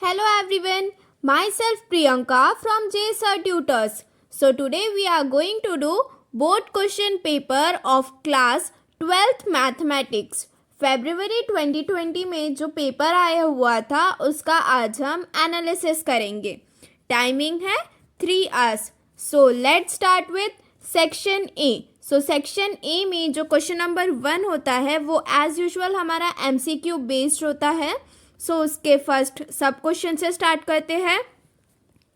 Hello everyone, myself Priyanka from JSR Tutors. So today we are going to do board question paper of class 12th Mathematics. February 2020 में जो paper आया हुआ था उसका आज हम एनालिसिस करेंगे. टाइमिंग है 3 hours. So let's start with section A. So section A में जो क्वेश्चन नंबर 1 होता है वो एज यूजुअल हमारा MCQ बेस्ड होता है. सो उसके फर्स्ट सब क्वेश्चन से स्टार्ट करते हैं.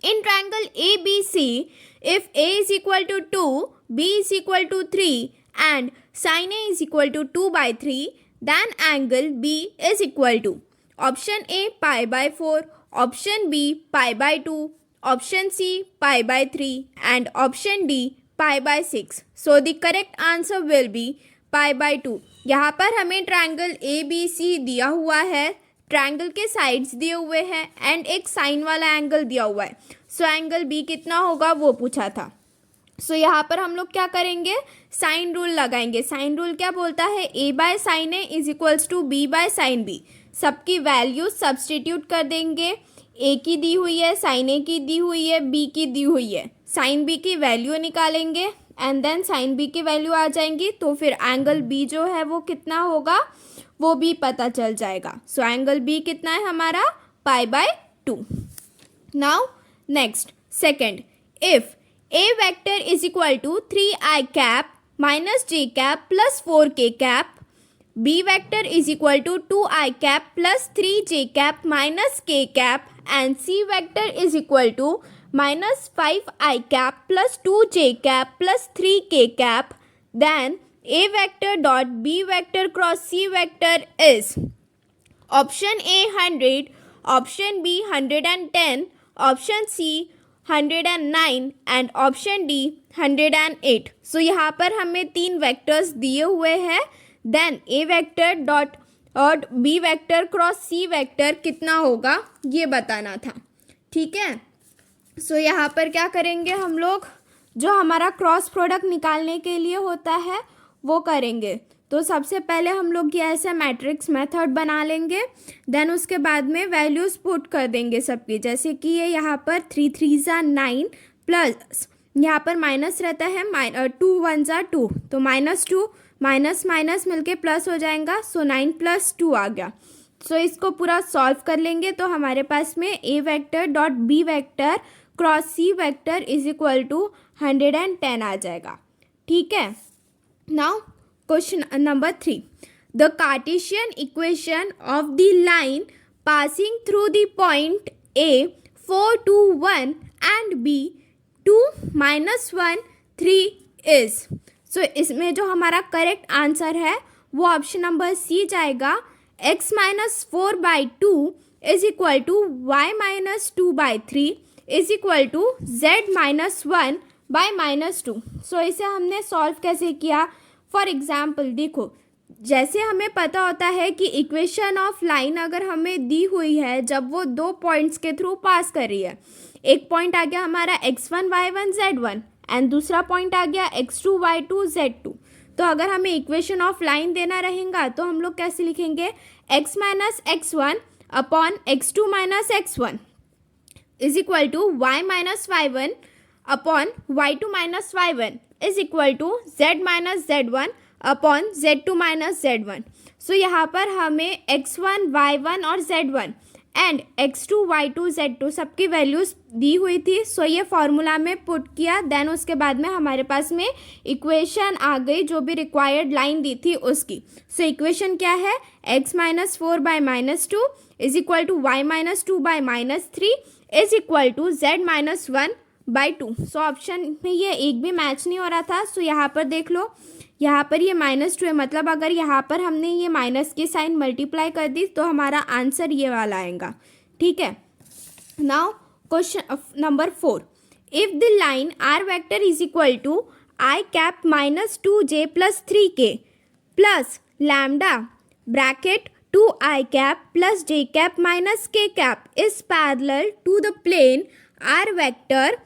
In triangle A B C if A is equal to 2, B is equal to 3 and sine A is equal to 2/3, then angle B is equal to option A π/4, option B π/2, option C π/3 and option D π/6. So the correct answer will be π/2. यहाँ पर हमें triangle A B सी दिया हुआ है, triangle के sides दिए हुए हैं एंड एक साइन वाला एंगल दिया हुआ है. सो एंगल बी कितना होगा वो पूछा था. सो यहाँ पर हम लोग क्या करेंगे, साइन रूल लगाएंगे. साइन रूल क्या बोलता है, a/sin a is equals to b/sin b. सबकी वैल्यू सब्सटीट्यूट कर देंगे. a की दी हुई है, साइन a की दी हुई है, b की दी हुई है. साइन b की वैल्यू निकालेंगे एंड देन साइन b की वैल्यू आ जाएंगी. तो फिर एंगल b जो है वो कितना होगा वो भी पता चल जाएगा. सो एंगल बी कितना है हमारा π/2. Now next second, if A vector is equal to 3i cap minus j cap plus 4k cap, B vector is equal to 2i cap plus 3j cap minus k cap and C vector is equal to minus 5i cap plus 2j cap plus 3k cap, then A vector dot B vector cross C vector is option A 100, option B 110, option C 109 and option D 108. So यहाँ पर हमें 3 vectors दिए हुए हैं. Then A vector dot और B vector cross C vector कितना होगा ये बताना था. ठीक है. सो यहाँ पर क्या करेंगे हम लोग, जो हमारा क्रॉस प्रोडक्ट निकालने के लिए होता है वो करेंगे. तो सबसे पहले हम लोग ये ऐसा मैट्रिक्स मेथड बना लेंगे. देन उसके बाद में वैल्यूज़ पुट कर देंगे सबकी. जैसे कि ये यहाँ पर 3 3 9 प्लस यहाँ पर माइनस रहता है, 2 1 2, तो -2 माइनस माइनस मिलके प्लस हो जाएगा. सो 9 + 2 आ गया. सो इसको पूरा सॉल्व कर लेंगे तो हमारे पास में A vector dot B vector cross C vector is equal to 110 आ जाएगा. ठीक है. Now question number 3. The Cartesian equation of the line passing through the point A 4 2 1 and B 2 -1 3 is. So इसमें जो हमारा करेक्ट आंसर है वो option number सी जाएगा. x - 4/2 is equal to y - 2/3 is equal to z - 1/-2. So इसे हमने solve कैसे किया. फॉर एग्जाम्पल देखो, जैसे हमें पता होता है कि इक्वेशन ऑफ लाइन अगर हमें दी हुई है जब वो 2 पॉइंट्स के थ्रू पास कर रही है, एक पॉइंट आ गया हमारा x1 y1 z1 एंड दूसरा पॉइंट आ गया x2 y2 z2. तो अगर हमें इक्वेशन ऑफ लाइन देना रहेगा तो हम लोग कैसे लिखेंगे, x - x1 upon x2 - x1 is equal to y - y1 upon y2 - y1 is equal to z - z1 upon z2 - z1. So यहाँ पर हमें x1 y1 और z1 and x2 y2 z2 सबकी वैल्यूज़ दी हुई थी. सो ये फार्मूला में put किया. देन उसके बाद में हमारे पास में इक्वेशन आ गई जो भी रिक्वायर्ड लाइन दी थी उसकी. सो इक्वेशन क्या है, x - 4/-2 is equal to y - 2/-3 is equal to z - 1/2. So option में ये एक भी मैच नहीं हो रहा था. सो यहाँ पर देख लो, यहाँ पर ये -2 है, मतलब अगर यहाँ पर हमने ये माइनस की साइन मल्टीप्लाई कर दी तो हमारा आंसर ये वाला आएगा. ठीक है. Now question number 4. If the line r vector is equal to i cap -2j plus 3k plus lambda bracket 2i cap plus j cap minus k cap is parallel to the plane r vector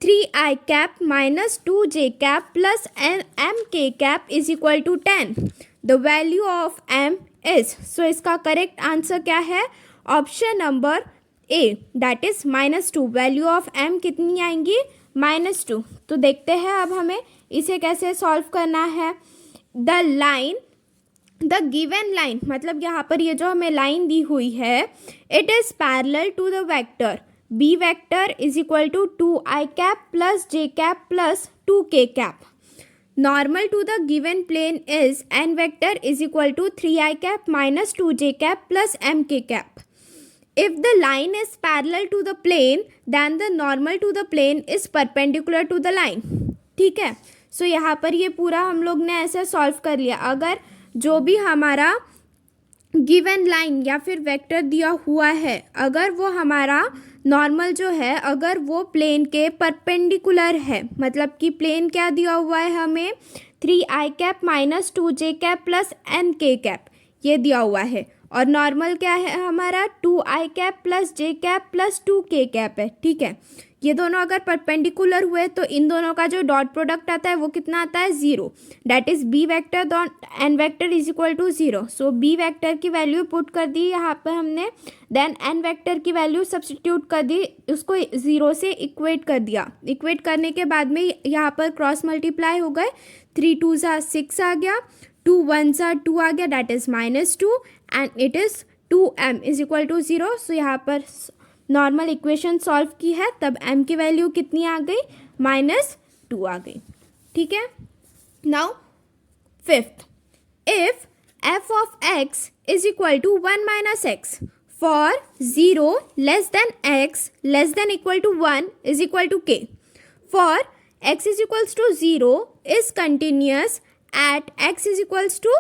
3i cap minus 2j cap plus mk cap is equal to 10. The value of m is. So इसका correct answer क्या है, option number A that is -2, value of m कितनी आएंगी -2। तो देखते हैं अब हमें इसे कैसे सॉल्व करना है। द गिवन लाइन, मतलब यहाँ पर ये जो हमें लाइन दी हुई है, it is parallel to the vector B vector is equal to 2i cap plus j cap plus 2k cap. Normal to the given plane is n vector is equal to 3i cap minus 2j cap plus mk cap. If the line is parallel to the plane, then the normal to the plane is perpendicular to the line। ठीक है, so यहाँ पर ये पूरा हम लोग ने ऐसे सॉल्व कर लिया। अगर जो भी हमारा गिवन लाइन या फिर वेक्टर दिया हुआ है, अगर वो हमारा नॉर्मल जो है, अगर वो प्लेन के परपेंडिकुलर है, मतलब कि प्लेन क्या दिया हुआ है हमें 3i cap minus 2j cap plus nk cap, ये दिया हुआ है। और नॉर्मल क्या है हमारा 2i cap plus j cap plus 2k cap है। ठीक है, ये दोनों अगर परपेंडिकुलर हुए तो इन दोनों का जो डॉट प्रोडक्ट आता है वो कितना आता है 0, that is b vector dot n vector is equal to 0। So b vector की वैल्यू पुट कर दी यहाँ पर हमने, देन n वेक्टर की वैल्यू सब्सटीट्यूट कर दी, उसको 0 से इक्वेट कर दिया। इक्वेट करने के बाद में यहाँ पर क्रॉस मल्टीप्लाई हो गए, 3 2 6 आ गया, 2 1 2 आ गया, that is -2 and it is 2m is equal to 0। So यहाँ पर नॉर्मल इक्वेशन सॉल्व की है, तब m की वैल्यू कितनी आ गई -2 आ गई। ठीक है, now fifth, if f of x is equal to 1 minus x for 0 less than x less than equal to 1 is equal to k, for x is equals to 0 is continuous at x is equals to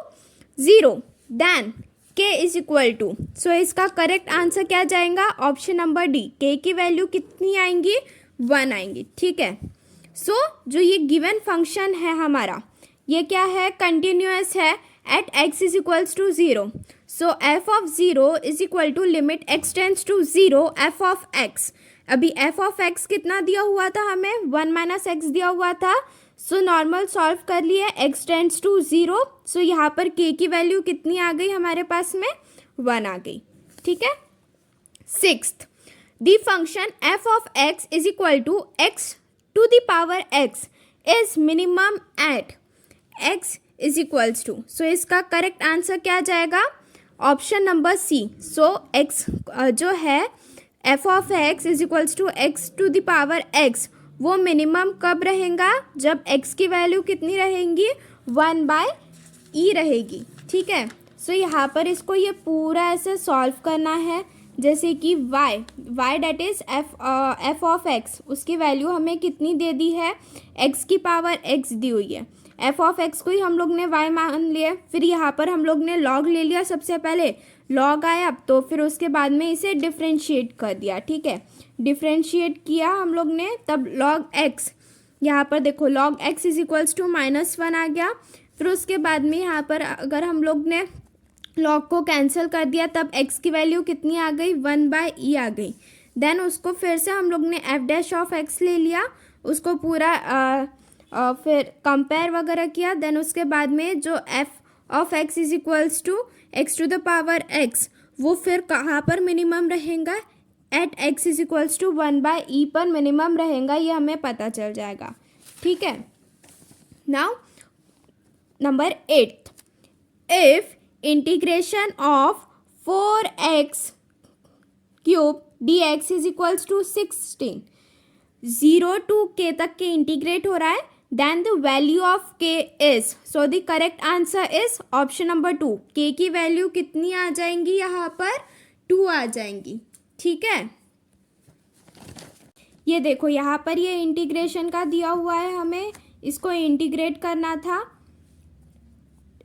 0 then k is equal to. So इसका correct answer क्या जाएगा, option number D, k की value कितनी आएंगी 1 आएंगी। ठीक है, सो जो ये गिवन फंक्शन है हमारा, ये क्या है, कंटिन्यूअस है at x is equals to 0। So f of 0 is equal to limit x tends to 0 f of x। अभी f ऑफ x कितना दिया हुआ था हमें, 1 माइनस एक्स दिया हुआ था। सो नॉर्मल सॉल्व कर लिए, x टेंस टू 0। सो यहाँ पर k की वैल्यू कितनी आ गई हमारे पास में 1 आ गई। ठीक है, sixth, the function f of x is equal to x to the power x is minimum at x is equals to. So इसका करेक्ट आंसर क्या जाएगा, option number C. So x जो है f of x is equals to x to the power x, वो minimum कब रहेगा, जब x की वैल्यू कितनी रहेंगी 1/e रहेगी। ठीक है, सो यहाँ पर इसको ये पूरा ऐसे सॉल्व करना है, जैसे कि y that is f of x, उसकी वैल्यू हमें कितनी दे दी है, x की पावर x दी हुई है। f ऑफ x को ही हम लोग ने y मान लिया, फिर यहाँ पर हम लोग ने log ले लिया, सबसे पहले log आया, तो फिर उसके बाद में इसे डिफ्रेंशिएट कर दिया। ठीक है, डिफ्रेंशिएट किया हम लोग ने, तब log x, यहाँ पर देखो log x is equals to -1 आ गया। फिर उसके बाद में यहाँ पर अगर हम लोग ने log को कैंसिल कर दिया, तब x की वैल्यू कितनी आ गई 1/e आ गई। देन उसको फिर से हम लोग ने f डैश ऑफ x ले लिया, उसको पूरा फिर कंपेयर वगैरह किया। देन उसके बाद में जो f of x is equals to x to the power x, वो फिर कहाँ पर मिनिमम रहेगा, at x is equals to 1/e पर मिनिमम रहेगा, ये हमें पता चल जाएगा। ठीक है, now number 8, if integration of 4x cube dx is equals to 16, 0 to k तक के इंटीग्रेट हो रहा है, then the value of k is, so the correct answer is option number 2, k की वैल्यू कितनी आ जाएंगी यहाँ पर 2 आ जाएंगी। ठीक है, ये देखो यहाँ पर ये इंटीग्रेशन का दिया हुआ है, हमें इसको इंटीग्रेट करना था,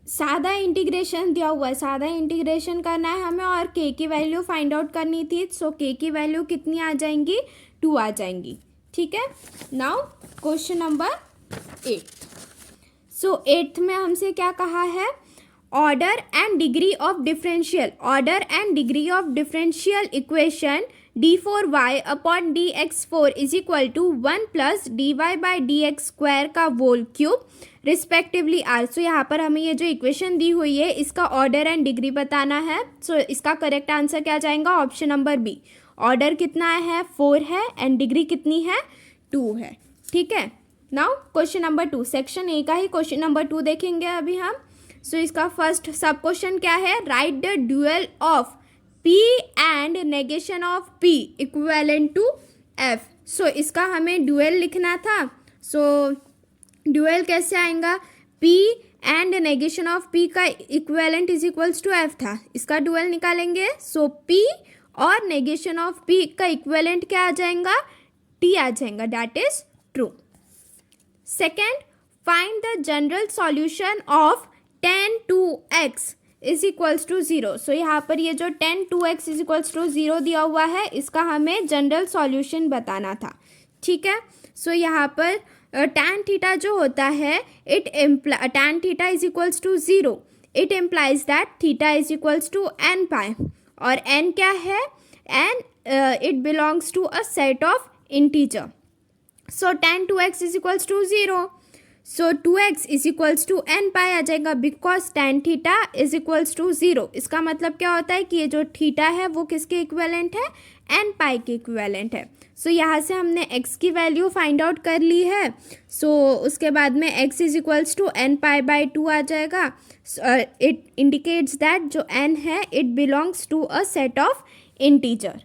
सादा इंटीग्रेशन दिया हुआ है, सादा इंटीग्रेशन करना है हमें और k की वैल्यू फाइंड आउट करनी थी। सो k की वैल्यू कितनी आ जाएंगी 2 आ जाएंगी। ठीक है, नाउ क्वेश्चन नंबर 8। सो 8th में हमसे क्या कहा है, order and degree of differential equation d4y upon dx4 is equal to 1 plus dy/dx² का whole cube respectively are. So यहाँ पर हमें ये जो इक्वेशन दी हुई है, इसका ऑर्डर एंड डिग्री बताना है। सो इसका करेक्ट आंसर क्या जाएगा, ऑप्शन नंबर बी, ऑर्डर कितना है 4 है एंड डिग्री कितनी है 2 है। ठीक है, now question number 2, section A का ही क्वेश्चन नंबर 2 देखेंगे अभी हम। सो इसका फर्स्ट सब क्वेश्चन क्या है, write the dual of P and negation of P equivalent to F। So इसका हमें ड्यूअल लिखना था। सो ड्यूअल कैसे आएगा, P and negation of P का equivalent is equals to F था, इसका ड्यूअल निकालेंगे। सो P और नेगेशन ऑफ P का इक्विवेलेंट क्या आ जाएगा, T आ जाएगा, that is true. Second, find the general solution of 10 2x is equals to 0। So यहाँ पर ये जो 10 2x इज इक्वल्स टू 0 दिया हुआ है, इसका हमें जनरल सॉल्यूशन बताना था। ठीक है, सो यहाँ पर tan थीटा जो होता है tan theta is equals to 0, it implies that theta is equals to n pi, और n क्या है, n it belongs to a set of integer. So tan 2x is equals to 0, so 2x is equals to n pi आ जाएगा, because tan theta is equals to 0। इसका मतलब क्या होता है कि ये जो थीटा है वो किसके इक्विवेलेंट है, n पाई के इक्विवेलेंट है। सो यहाँ से हमने x की वैल्यू फाइंड आउट कर ली है। सो उसके बाद में x is equals to n pi by 2 आ जाएगा। इट इंडिकेट्स दैट जो n है it belongs to a set of integer.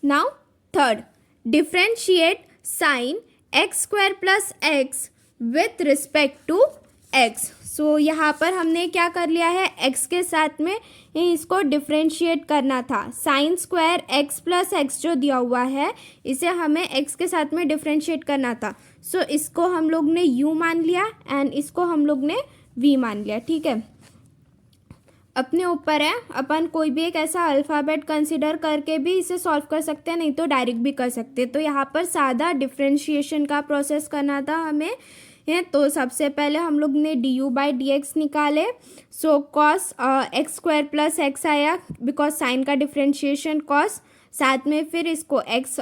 Now third, differentiate sine x square plus x with respect to x. So यहाँ पर हमने क्या कर लिया है, x के साथ में इसको डिफरेंशिएट करना था। Sine square x plus x जो दिया हुआ है इसे हमें x के साथ में डिफरेंशिएट करना था। सो इसको हम लोग ने u मान लिया एंड इसको हम लोग ने v मान लिया। ठीक है, अपने ऊपर है, अपन कोई भी एक ऐसा अल्फ़ाबेट कंसिडर करके भी इसे सॉल्व कर सकते हैं, नहीं तो डायरेक्ट भी कर सकते हैं। तो यहाँ पर सादा डिफरेंशिएशन का प्रोसेस करना था हमें है। तो सबसे पहले हम लोग ने du बाई डी एक्स निकाले। So cos x square plus x आया, बिकॉज साइन का डिफरेंशिएशन कॉस, साथ में फिर इसको x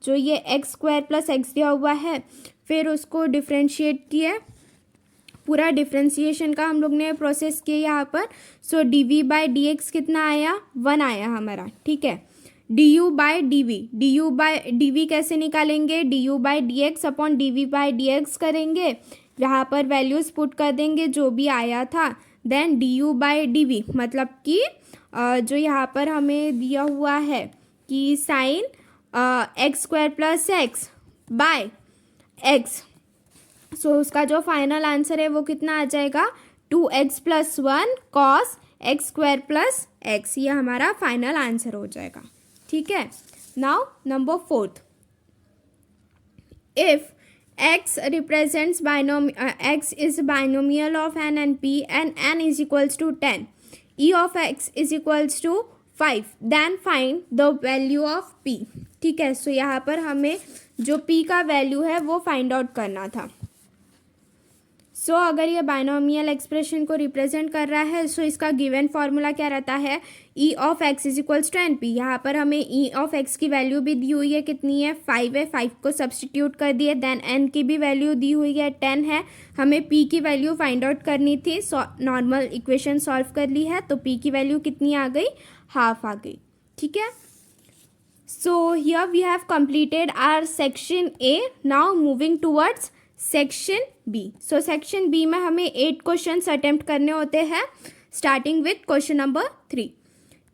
जो ये एक्स स्क्वायर प्लस एक्स दिया हुआ है फिर उसको डिफरेंशिएट किए, पूरा डिफरेंशिएशन का हम लोग ने प्रोसेस किया यहाँ पर। सो डी बाई डी एक्स कितना आया, 1 आया हमारा। ठीक है, du बाई डी वी कैसे निकालेंगे, du by d x upon D by d x करेंगे, यहाँ पर वैल्यूज़ पुट कर देंगे जो भी आया था। Then du by d v मतलब कि जो यहाँ पर हमें दिया हुआ है कि sine x square plus x by x. So उसका जो फाइनल आंसर है वो कितना आ जाएगा, 2x plus 1 cos x square plus x, ये हमारा फाइनल आंसर हो जाएगा। ठीक है, now number 4, if x represents x is binomial of n and p and n is equals to 10, e of x is equals to 5, then find the value of p। ठीक है, so यहाँ पर हमें जो p का value है वो find out करना था। सो अगर ये बाइनोमियल एक्सप्रेशन को रिप्रेजेंट कर रहा है सो इसका गिवन फार्मूला क्या रहता है, e of x is equals to n p. यहाँ पर हमें e ऑफ x की वैल्यू भी दी हुई है, कितनी है 5 है, 5 को सब्सटीट्यूट कर दिए। देन n की भी वैल्यू दी हुई है 10 है, हमें p की वैल्यू फाइंड आउट करनी थी। नॉर्मल इक्वेशन सॉल्व कर ली है तो p की वैल्यू कितनी आ गई, हाफ आ गई। ठीक है, so here we have completed our section A. Now moving towards section B. So section B में हमें 8 क्वेश्चंस अटेम्प्ट करने होते हैं, starting with question number 3।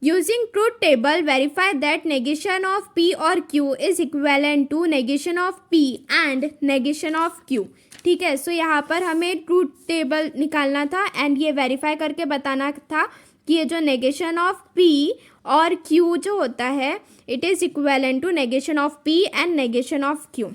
Using truth table verify that negation of p और q is equivalent to negation of p and negation of q। ठीक है, so यहाँ पर हमें ट्रूथ टेबल निकालना था एंड ये वेरीफाई करके बताना था कि ये जो नेगेशन ऑफ p और q जो होता है it is equivalent to negation of p and negation of q।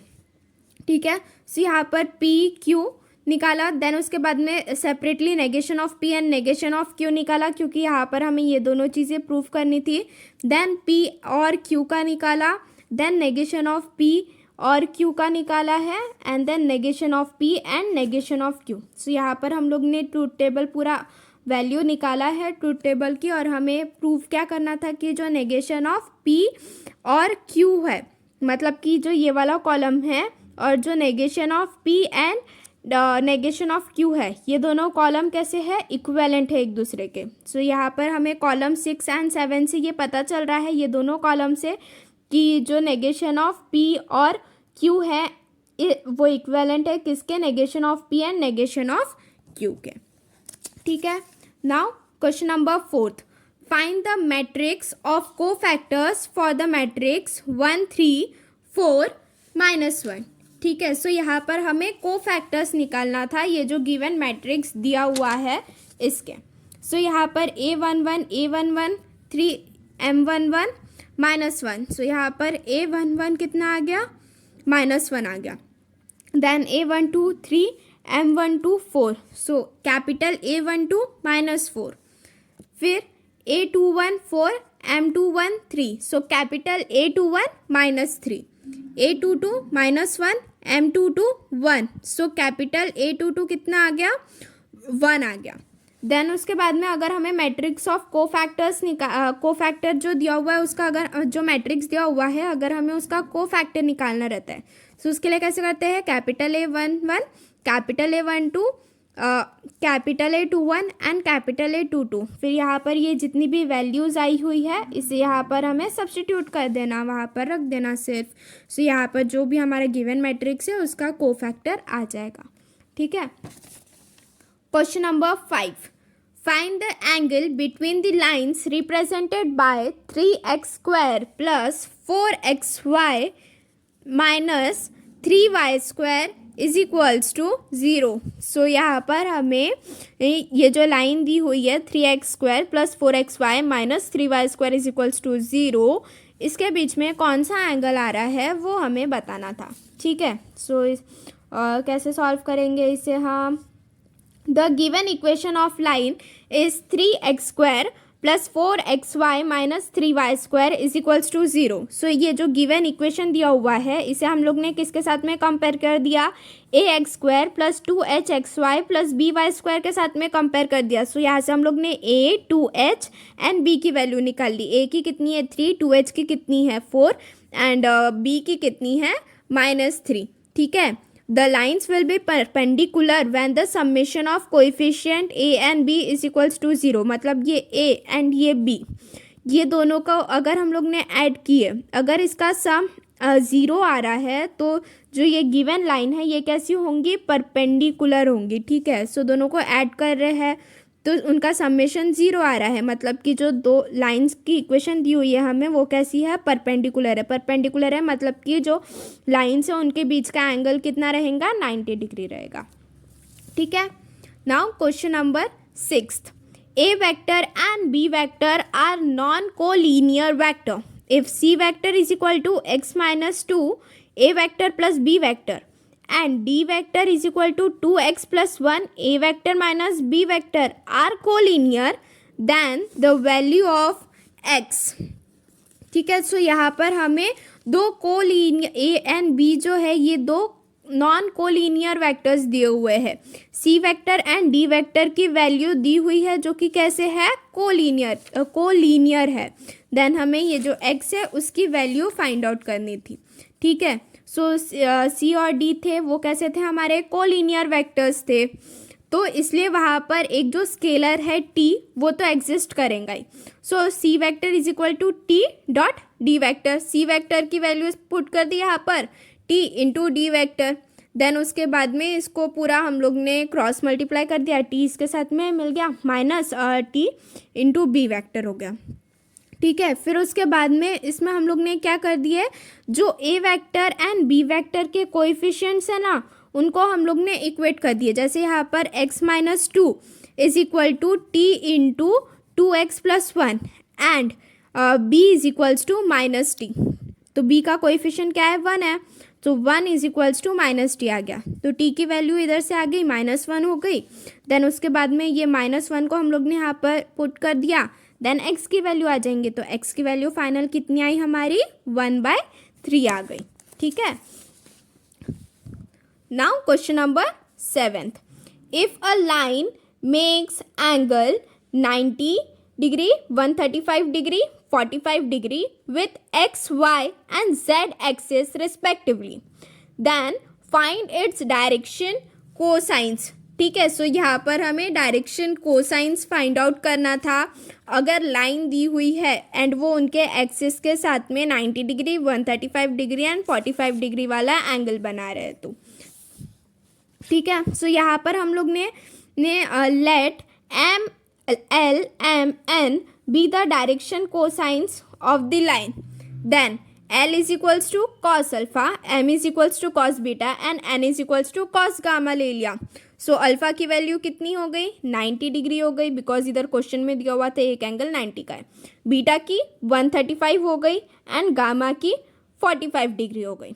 ठीक है, सो यहाँ पर p q निकाला, देन उसके बाद में separately negation of p and negation of q निकाला, क्योंकि यहाँ पर हमें ये दोनों चीज़ें प्रूव करनी थी। देन p और q का निकाला, देन नेगेशन ऑफ p और q का निकाला है and then negation of p and negation of q। So यहाँ पर हम लोग ने ट्रूथ टेबल पूरा वैल्यू निकाला है ट्रूथ टेबल की, और हमें प्रूव क्या करना था कि जो नेगेशन ऑफ p और q है, मतलब कि जो ये वाला कॉलम है और जो negation of p and negation of Q है, ये दोनों कॉलम कैसे है, इक्विवेलेंट है एक दूसरे के। सो यहाँ पर हमें कॉलम 6 एंड 7 से ये पता चल रहा है, ये दोनों कॉलम से, कि जो नेगेशन ऑफ पी और क्यू है वो इक्विवेलेंट है किसके, negation of P and negation of Q के। ठीक है, now question number 4, find the matrix of cofactors for the matrix 1 3 4 -1। ठीक है, सो यहाँ पर हमें कोफैक्टर्स निकालना था, ये जो गिवन मैट्रिक्स दिया हुआ है इसके। सो यहाँ पर A11 A11 3 M11 -1, सो यहाँ पर A11 कितना आ गया, -1 आ गया। Then A12 3 M12 4, so capital A12 -4। फिर A21 4 M21 3, so capital A21 -3। A22 -1 M22 1, so capital A22 कितना आ गया, 1 आ गया। देन उसके बाद में अगर हमें मैट्रिक्स ऑफ कोफैक्टर जो दिया हुआ है उसका, अगर जो मैट्रिक्स दिया हुआ है अगर हमें उसका कोफैक्टर निकालना रहता है, सो उसके लिए कैसे करते हैं, capital A11 capital A12 capital A21 and capital A22। फिर यहाँ पर ये जितनी भी वैल्यूज़ आई हुई है इसे यहाँ पर हमें सब्स्टिट्यूट कर देना, वहाँ पर रख देना सिर्फ। सो यहाँ पर जो भी हमारा गिवन मैट्रिक्स है उसका कोफैक्टर आ जाएगा। ठीक है, question number 5, find the angle between the lines represented by 3x² plus 4xy minus 3y² is equals to 0। So यहाँ पर हमें ये जो लाइन दी हुई है 3x² plus 4xy minus 3y² is equals to 0, इसके बीच में कौन सा एंगल आ रहा है वो हमें बताना था। ठीक है, सो कैसे सॉल्व करेंगे इसे हम, the given equation of line is 3x² plus 4xy minus 3y² is equals to 0। So ये जो गिवन इक्वेशन दिया हुआ है इसे हम लोग ने किसके साथ में कंपेयर कर दिया, ax² plus 2hxy plus by² के साथ में कंपेयर कर दिया। सो यहाँ से हम लोग ने a 2h एंड b की वैल्यू निकाल ली, a की कितनी है 3, 2h की कितनी है 4 एंड b की कितनी है -3। ठीक है, the lines will be perpendicular when the summation of coefficient a and b is equals to 0। मतलब ये a and ये b, ये दोनों का अगर हम लोग ने ऐड किए, अगर इसका सम 0 आ रहा है तो जो ये गिवन लाइन है ये कैसी होंगी, परपेंडिकुलर होंगी। ठीक है, सो दोनों को ऐड कर रहे हैं तो उनका समेशन 0 आ रहा है, मतलब कि जो दो लाइंस की इक्वेशन दी हुई है हमें वो कैसी है, परपेंडिकुलर है। परपेंडिकुलर है मतलब कि जो लाइंस है उनके बीच का एंगल कितना रहेगा, 90 डिग्री रहेगा। ठीक है, now question number 6, a vector and b vector are non collinear vector if c vector is equal to x - 2 a vector plus b vector and d vector is equal to 2x plus 1 a vector minus b vector are collinear then the value of x। ठीक है, so यहाँ पर हमें दो collinear a and b जो है ये दो नॉन कोलिनियर वेक्टर्स दिए हुए हैं, c vector and d vector की वैल्यू दी हुई है जो कि कैसे है, कोलिनियर है। देन हमें ये जो x है उसकी वैल्यू फाइंड आउट करनी थी। ठीक है, सो सी और डी थे वो कैसे थे, हमारे कोलिनियर वेक्टर्स थे, तो इसलिए वहाँ पर एक जो स्केलर है टी वो तो एग्जिस्ट करेगा ही। So c vector is equal to t dot d vector, C vector की वैल्यू पुट कर दी यहाँ पर t into d vector. Then उसके बाद में इसको पूरा हम लोग ने क्रॉस मल्टीप्लाई कर दिया, टी इसके साथ में मिल गया minus t into b vector हो गया। ठीक है, फिर उसके बाद में इसमें हम लोग ने क्या कर दिए, जो ए वेक्टर एंड बी वेक्टर के कोएफिशिएंट्स है ना उनको हम लोग ने इक्वेट कर दिए। जैसे यहाँ पर x - 2 is equal to t into 2x + 1 and b is equals to -t। तो b का कोएफिशिएंट क्या है, 1 है, तो 1 इज इक्वल्स टू -t आ गया। तो t की वैल्यू इधर से आ गई -1 हो गई। देन उसके बाद में ये -1 को हम लोग ने यहाँ पर पुट कर दिया, देन x की वैल्यू आ जाएंगे, तो x की वैल्यू फाइनल कितनी आई हमारी, 1/3 आ गई। ठीक है, now question number 7, if a line makes angle 90 degree 135 degree 45 degree with x, y and z axis respectively, then find its direction cosines, ठीक है। सो यहाँ पर हमें डायरेक्शन कोसाइंस फाइंड आउट करना था। अगर लाइन दी हुई है एंड वो उनके एक्सिस के साथ में 90 डिग्री, 135 डिग्री एंड 45 डिग्री वाला एंगल बना रहे हैं तो ठीक है। सो यहाँ पर हम लोग ने let m l m n be the direction cosines of the line, then L is equals to cos alpha, M is equals to cos beta and N is equals to cos gamma ले लिया। So alpha की value कितनी हो गई? 90 degree हो गई, because इधर question में दिया हुआ था एक एंगल 90 का है। बीटा की 135 हो गई एंड गामा की 45 डिग्री हो गई।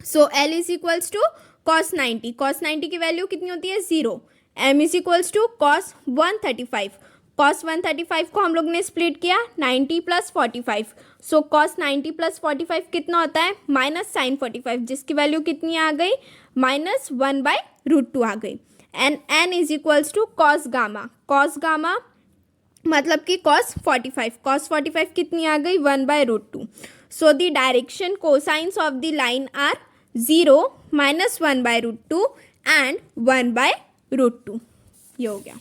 सो L is equals to cos 90, cos 90 की वैल्यू कितनी होती है? 0। M is equals to cos 135, cos 135 को हम लोग ने स्प्लिट किया 90 प्लस 45, सो cos 90 प्लस 45 कितना होता है? माइनस साइन 45, जिसकी वैल्यू कितनी आ गई? -1/√2 आ गई। And n is equals to cos gamma, cos gamma मतलब कि cos 45, cos 45 कितनी आ गई? 1/√2। So the direction cosines of the line are 0, -1/√2 and 1/√2। ये हो गया।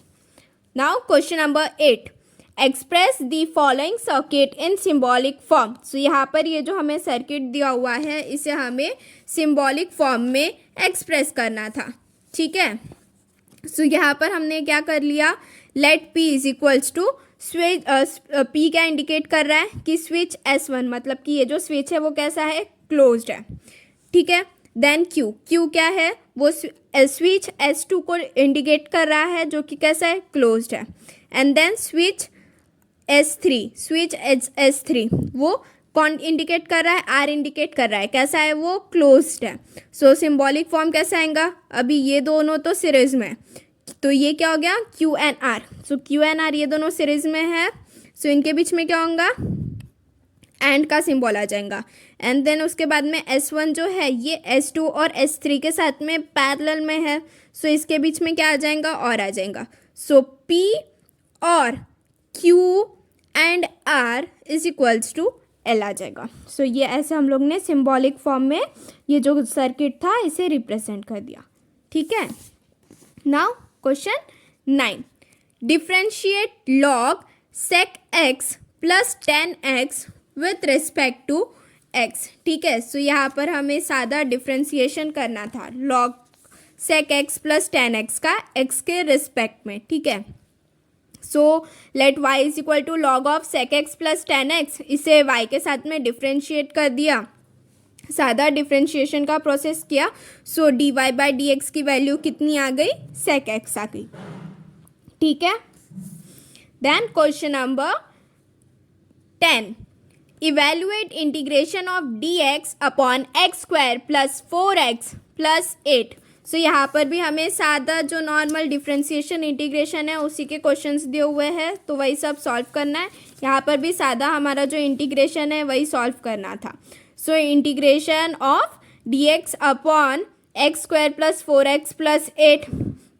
Now question number 8, express the following circuit in symbolic form. So यहाँ पर ये जो हमें सर्किट दिया हुआ है इसे हमें सिम्बॉलिक फॉर्म में एक्सप्रेस करना था, ठीक है। सो यहाँ पर हमने क्या कर लिया? Let P is equals to switch, P क्या इंडिकेट कर रहा है कि स्विच S1, मतलब कि ये जो स्विच है वो कैसा है? क्लोज्ड है, ठीक है। देन Q क्या है? वो स्विच S2 को इंडिकेट कर रहा है जो कि कैसा है? क्लोज्ड है। एंड देन स्विच S3 वो कौन इंडिकेट कर रहा है? R इंडिकेट कर रहा है, कैसा है? वो क्लोज्ड है। सो सिम्बॉलिक फॉर्म कैसा आएगा? अभी ये दोनों तो सीरीज में, तो ये क्या हो गया? Q and R। So Q and R ये दोनों सीरीज में है, सो इनके बीच में क्या होगा? एंड का सिंबल आ जाएगा। एंड देन उसके बाद में S1 जो है ये S2 और S3 के साथ में पैरेलल में है, सो इसके बीच में क्या आ जाएगा? और आ जाएगा। सो P और Q and R is equals to L आ जाएगा। सो ये ऐसे हम लोग ने सिम्बॉलिक फॉर्म में ये जो सर्किट था इसे रिप्रेजेंट कर दिया, ठीक है। Now question 9, differentiate log sec x plus 10x with respect to x, ठीक है। सो यहाँ पर हमें सादा डिफ्रेंशिएशन करना था log sec x plus 10x का x के रिस्पेक्ट में, ठीक है। So let y is equal to log of sec x plus 10x, इसे y के साथ में डिफ्रेंशिएट कर दिया, सादा डिफ्रेंशिएशन का प्रोसेस किया। सो dy/dx की वैल्यू कितनी आ गई? sec x आ गई, ठीक है। Then question number 10, evaluate integration of dx upon x square plus 4x plus 8। So यहाँ पर भी हमें सादा जो नॉर्मल डिफ्रेंशिएशन इंटीग्रेशन है उसी के क्वेश्चंस दिए हुए हैं, तो वही सब सॉल्व करना है। यहाँ पर भी सादा हमारा जो इंटीग्रेशन है वही सॉल्व करना था। So integration of dx upon x square plus 4x plus 8,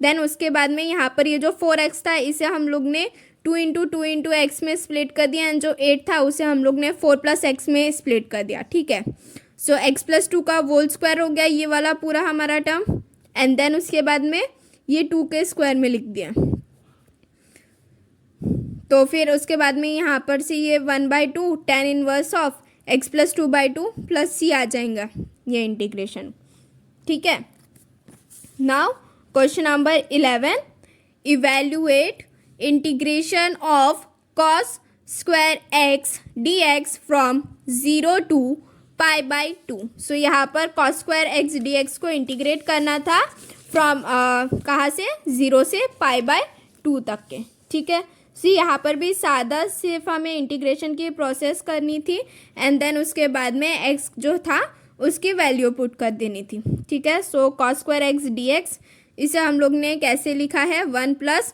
then उसके बाद में यहाँ पर ये जो 4x था इसे हम लोग ने 2 इंटू x में स्प्लिट कर दिया, एंड जो 8 था उसे हम लोग ने 4 प्लस x में स्प्लिट कर दिया, ठीक है। सो x प्लस 2 का होल स्क्वायर हो गया ये वाला पूरा हमारा टर्म, एंड देन उसके बाद में ये 2 के स्क्वायर में लिख दिया। तो फिर उसके बाद में यहाँ पर से ये 1/2 tan inverse of x plus 2/2 plus c आ जाएगा ये इंटीग्रेशन, ठीक है। Now question number 11, evaluate integration of cos square x dx from 0 to π/2। सो यहाँ पर cos स्क्वायर x dx को इंटीग्रेट करना था फ्रॉम कहाँ से? 0 से π/2 तक के, ठीक है। सो यहाँ पर भी सादा सिर्फ हमें इंटीग्रेशन की प्रोसेस करनी थी, एंड देन उसके बाद में x जो था उसकी वैल्यू पुट कर देनी थी, ठीक है। सो cos स्क्वायर x dx इसे हम लोग ने कैसे लिखा है? 1 plus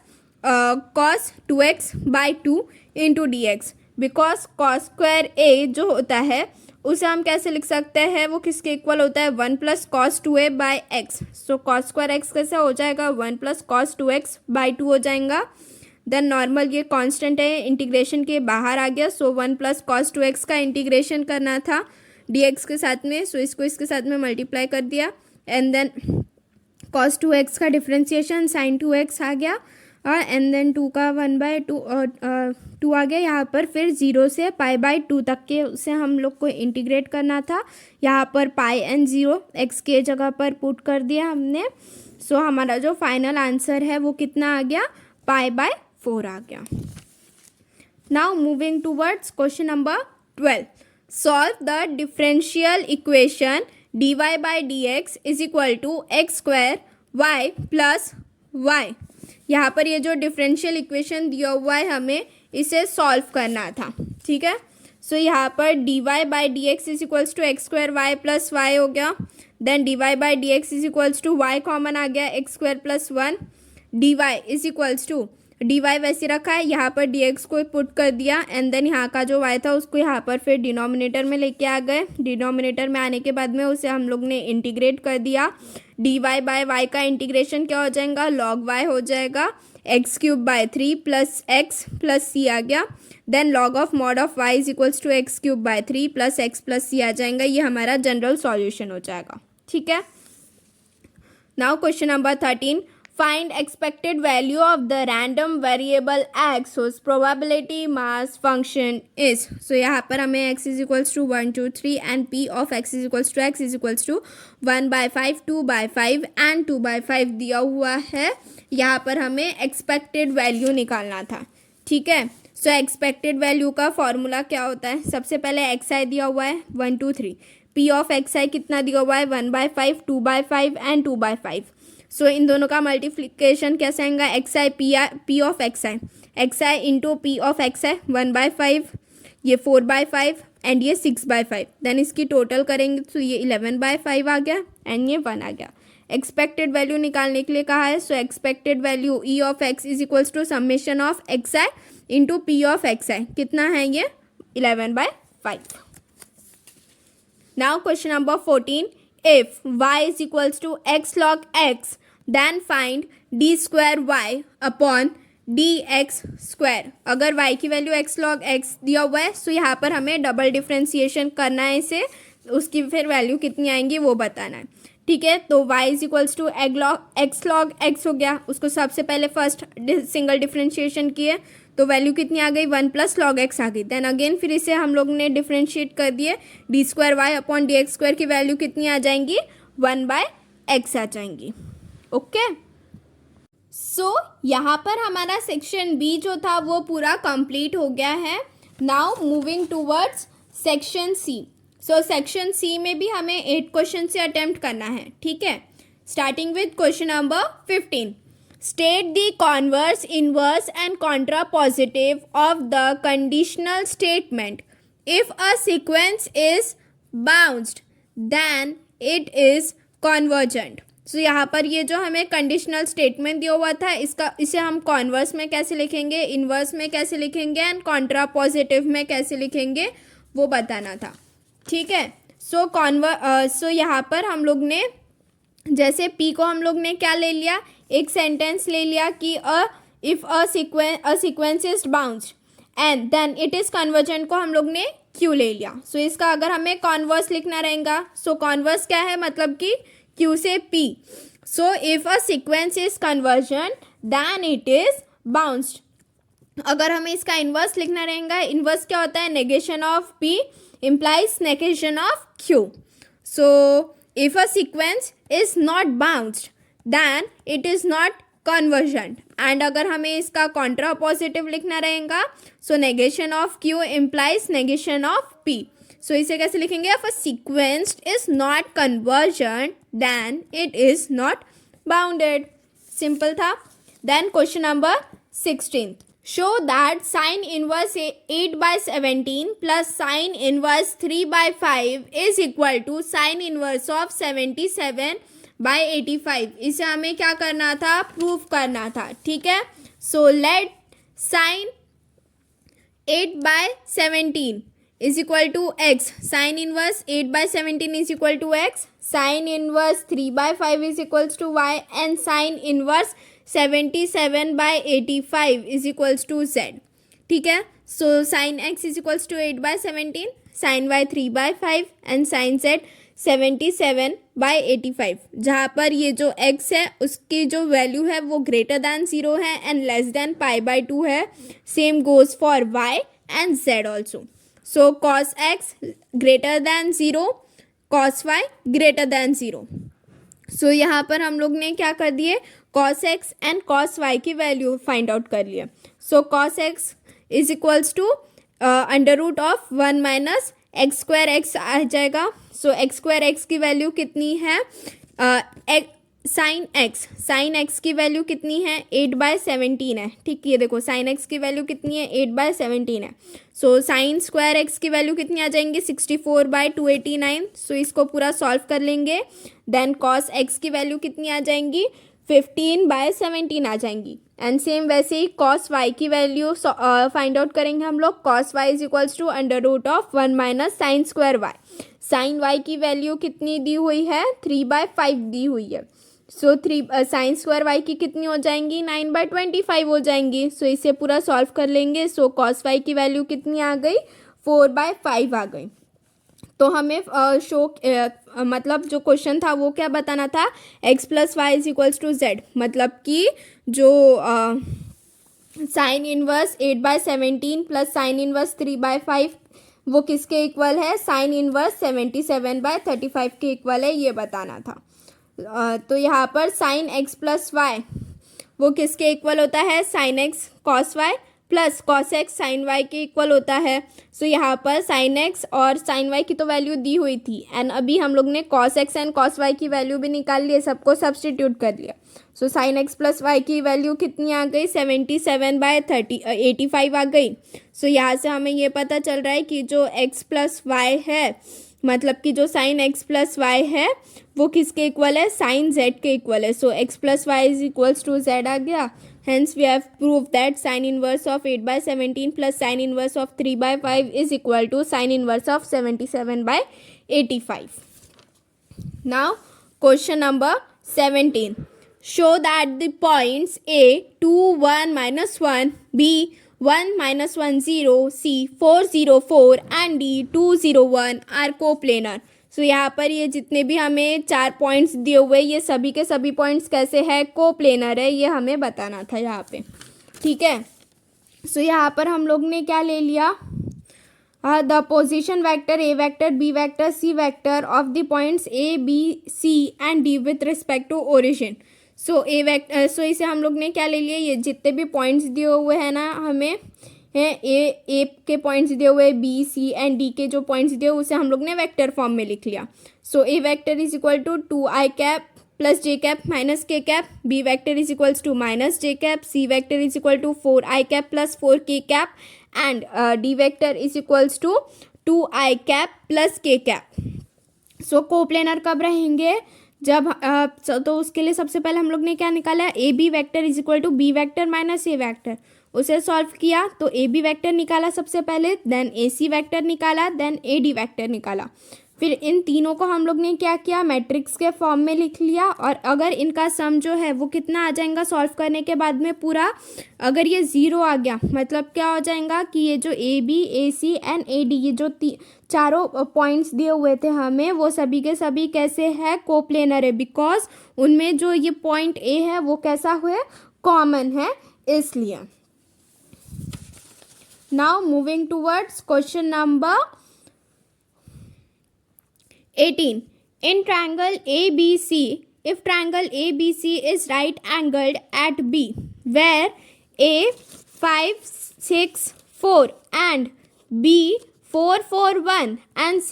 cos 2x/2 into dx, because cos square a जो होता है उसे हम कैसे लिख सकते हैं? वो किसके इक्वल होता है? 1 प्लस cos 2a/x। सो cos स्क्वायर x कैसे हो जाएगा? 1 प्लस cos 2x/2 हो जाएगा। देन नॉर्मल ये कांस्टेंट है, इंटीग्रेशन के बाहर आ गया। सो 1 प्लस cos 2x का इंटीग्रेशन करना था dx के साथ में, सो इसको इसके साथ में मल्टीप्लाई कर दिया, एंड देन cos 2x का डिफ्रेंसिएशन sin 2x आ गया एंड देन 2 का 1/2 आ गया यहाँ पर। फिर 0 से π/2 तक के उसे हम लोग को इंटीग्रेट करना था। यहाँ पर पाई एंड 0 x के जगह पर पुट कर दिया हमने। सो हमारा जो फाइनल आंसर है वो कितना आ गया, π/4 आ गया। Now moving towards question number 12। Solve the differential equation dy/dx is equal to x square y plus y। यहाँ पर ये जो डिफरेंशियल इक्वेशन दिया हुआ है हमें इसे सॉल्व करना था, ठीक है। सो यहाँ पर dy/dx is equals to x square y plus y हो गया। Then dy/dx is equals to y common आ गया, x square plus 1। dy is equals to dy वैसे रखा है, यहाँ पर dx को पुट कर दिया एंड देन यहाँ का जो y था उसको यहाँ पर फिर डिनोमिनेटर में लेके आ गए। डिनोमिनेटर में आने के बाद में उसे हम लोग ने इंटीग्रेट कर दिया। dy/y का इंटीग्रेशन क्या हो जाएगा, log y हो जाएगा, x³/3 plus x plus c आ गया। Then log of mod of y is equals to x³/3 plus x plus c आ जाएगा। ये हमारा जनरल सॉल्यूशन हो जाएगा, ठीक है। Now question number 13। Find expected value of the random variable x whose probability mass function is। So यहाँ पर हमें x is equals to 1 2 3 and p of x is equals to x is equals to 1/5 2/5 and 2/5 दिया हुआ है। यहाँ पर हमें expected value निकालना था, ठीक है। सो एक्सपेक्टेड वैल्यू का फॉर्मूला क्या होता है, सबसे पहले xi दिया हुआ है 1 2 3, p ऑफ xi कितना दिया हुआ है 1/5 2/5 एंड 2/5। सो इन दोनों का मल्टीप्लिकेशन कैसे आएगा, p of xi into p of xi 1/5, ये 4/5 एंड ये 6/5। देन इसकी टोटल करेंगे तो ये 11/5 आ गया एंड ये 1 आ गया। एक्सपेक्टेड वैल्यू निकालने के लिए कहा है। So expected value e of x is equals to summation of xi into p of xi कितना है, ये 11/5। नाउ क्वेश्चन नंबर 14। If y is equals to x log x, then find d square y upon dx square। अगर y की value x log x दिया हुआ है तो यहाँ पर हमें डबल डिफ्रेंसिएशन करना है इसे, उसकी फिर वैल्यू कितनी आएंगी वो बताना है, ठीक है। तो y is equals to x log x हो गया, उसको सबसे पहले फर्स्ट सिंगल डिफ्रेंशिएशन किए तो वैल्यू कितनी आ गई 1 प्लस लॉग एक्स आ गई। देन अगेन फिर इसे हम लोग ने डिफ्रेंशिएट कर दिए, d square y upon d x square की वैल्यू कितनी आ जाएंगी 1/x आ जाएंगी, ओके। सो यहाँ पर हमारा सेक्शन बी जो था वो पूरा कंप्लीट हो गया है। Now moving towards section C. So section C में भी हमें 8 क्वेश्चन से अटेम्प्ट करना है, ठीक है। Starting with question number 15। State the converse, inverse and contrapositive of the conditional statement. If a sequence is bounced, then it is convergent. So यहाँ पर ये जो हमें कंडीशनल स्टेटमेंट दिया हुआ था इसे हम कॉन्वर्स में कैसे लिखेंगे, इन्वर्स में कैसे लिखेंगे एंड कॉन्ट्रापोजिटिव में कैसे लिखेंगे वो बताना था, ठीक है। सो यहाँ पर हम लोग ने जैसे P को हम लोग ने क्या ले लिया, एक सेंटेंस ले लिया कि if a sequence is bounded and then it is convergent को हम लोग ने Q ले लिया। सो इसका अगर हमें कॉन्वर्स लिखना रहेगा, सो कॉन्वर्स क्या है, मतलब कि Q से P। So if a sequence is convergent then it is bounded. अगर हमें इसका इन्वर्स लिखना रहेगा, इन्वर्स क्या होता है, negation of P implies negation of Q। So if a sequence is not bounced then it is not convergent। And अगर हमें इसका कॉन्ट्रा पॉजिटिव लिखना रहेगा, so negation of Q implies negation of P। So इसे कैसे लिखेंगे, if a sequence is not convergent then it is not bounded। Simple था। Then question number 16। Show that sin inverse 8/17 plus sin inverse 3/5 is equal to sin inverse of 77/85। इसे हमें क्या करना था, proof करना था, ठीक है। So late sin 8/17 is equal to x, sin inverse 8/17 is equal to x, sin inverse 3/5 is equals to y and sin inverse 77/85 is equals to z, ठीक है। सो sin x is equals to 8/17, sin y 3/5 and sin z 77/85, जहाँ पर ये जो x है उसकी जो value है वो ग्रेटर दैन 0 है एंड लेस देन π/2 है. Same goes for y and z also. So cos x greater than 0, cos y greater than 0. So यहाँ पर हम लोग ने क्या कर दिए, cos x and cos y की वैल्यू फाइंड आउट कर लिया. So cos x is equals to under root of 1 minus x square x आ जाएगा. सो एक्स स्क्वायर एक्स की वैल्यू कितनी है, साइन एक्स की वैल्यू कितनी है, 8/17 है. ठीक, ये देखो साइन एक्स की वैल्यू कितनी है, 8/17 है. सो साइन स्क्वायर एक्स की वैल्यू कितनी आ जाएंगी, 64/289. सो इसको पूरा सॉल्व कर लेंगे. देन कॉस एक्स की वैल्यू कितनी आ जाएंगी, 15/17 आ जाएंगी. एंड सेम वैसे ही कॉस वाई की वैल्यू फाइंड आउट करेंगे हम लोग. Cos y is equals to under root of 1 minus sine square y. Sine y की वैल्यू कितनी दी हुई है, 3/5 दी हुई है. सो साइन स्क्वायर वाई की कितनी हो जाएंगी, 9/25 हो जाएंगी. सो इसे पूरा सॉल्व कर लेंगे. सो कॉस वाई की वैल्यू कितनी आ गई, 4/5 आ गई. तो हमें मतलब जो क्वेश्चन था वो क्या बताना था, x plus y is equals to z. मतलब कि जो sine inverse 8/17 plus sine inverse 3/5 वो किसके इक्वल है, साइन इनवर्स 77/35 के इक्वल है, ये बताना था. तो यहाँ पर साइन x प्लस वाई वो किसके इक्वल होता है, sine x cos y plus cos x sine y के इक्वल होता है. सो यहाँ पर साइन एक्स और साइन वाई की तो वैल्यू दी हुई थी एंड अभी हम लोग ने cos x and cos y की वैल्यू भी निकाल ली, सबको सब्सटीट्यूट कर लिया. So sine x plus y की वैल्यू कितनी आ गई, 77/85 आ गई. सो यहाँ से हमें ये पता चल रहा है कि जो एक्स प्लस वाई है, मतलब कि जो साइन एक्स प्लस वाई है वो किसके इक्वल है, साइन जेड के इक्वल है. So x plus y is equals to z आ गया. Hence we have proved that sin inverse of 8/17 plus sin inverse of 3/5 is equal to sin inverse of 77/85. Now question number 17. Show that the points A 2 1 minus 1, B 1 minus 1 0, C 4 0 4 and D 2 0 1 are coplanar. सो यहाँ पर ये जितने भी हमें 4 points दिए हुए ये सभी के सभी पॉइंट्स कैसे है, कोप्लेनर है, ये हमें बताना था यहाँ पे. ठीक है. सो यहाँ पर हम लोग ने क्या ले लिया, the position vector A vector B vector C vector of the points A B C and D with respect to origin. So इसे हम लोग ने क्या ले लिया, ये जितने भी पॉइंट्स दिए हुए हैं ना हमें है, ए के पॉइंट्स दिए हुए, बी सी एंड डी के जो पॉइंट्स दिए उसे हम लोग ने वेक्टर फॉर्म में लिख लिया. So A vector is equal to 2i cap plus j cap minus k cap, B vector is equals to minus j cap, C vector is equal to 4i cap plus 4k cap and D vector is equals to 2i cap plus k cap. So coplanar कब रहेंगे, जब तो उसके लिए सबसे पहले हम लोग ने क्या निकाला, a b vector is equal to b vector minus a vector. उसे सॉल्व किया तो ए बी वैक्टर निकाला सबसे पहले, देन ए सी वैक्टर निकाला, देन ए डी वैक्टर निकाला. फिर इन तीनों को हम लोग ने क्या किया, मैट्रिक्स के फॉर्म में लिख लिया. और अगर इनका सम जो है वो कितना आ जाएगा सॉल्व करने के बाद में पूरा, अगर ये 0 आ गया मतलब क्या हो जाएगा कि ये जो a b a c and a d ये जो चारों पॉइंट्स दिए हुए थे हमें वो सभी के सभी कैसे है, कोप्लेनर है. बिकॉज उनमें जो ये पॉइंट ए है वो कैसा हुआ, कॉमन है, इसलिए. Now moving towards question number 18. In triangle ABC, if triangle ABC is right angled at B, where A 5 6 4 and B 4 4 1 and C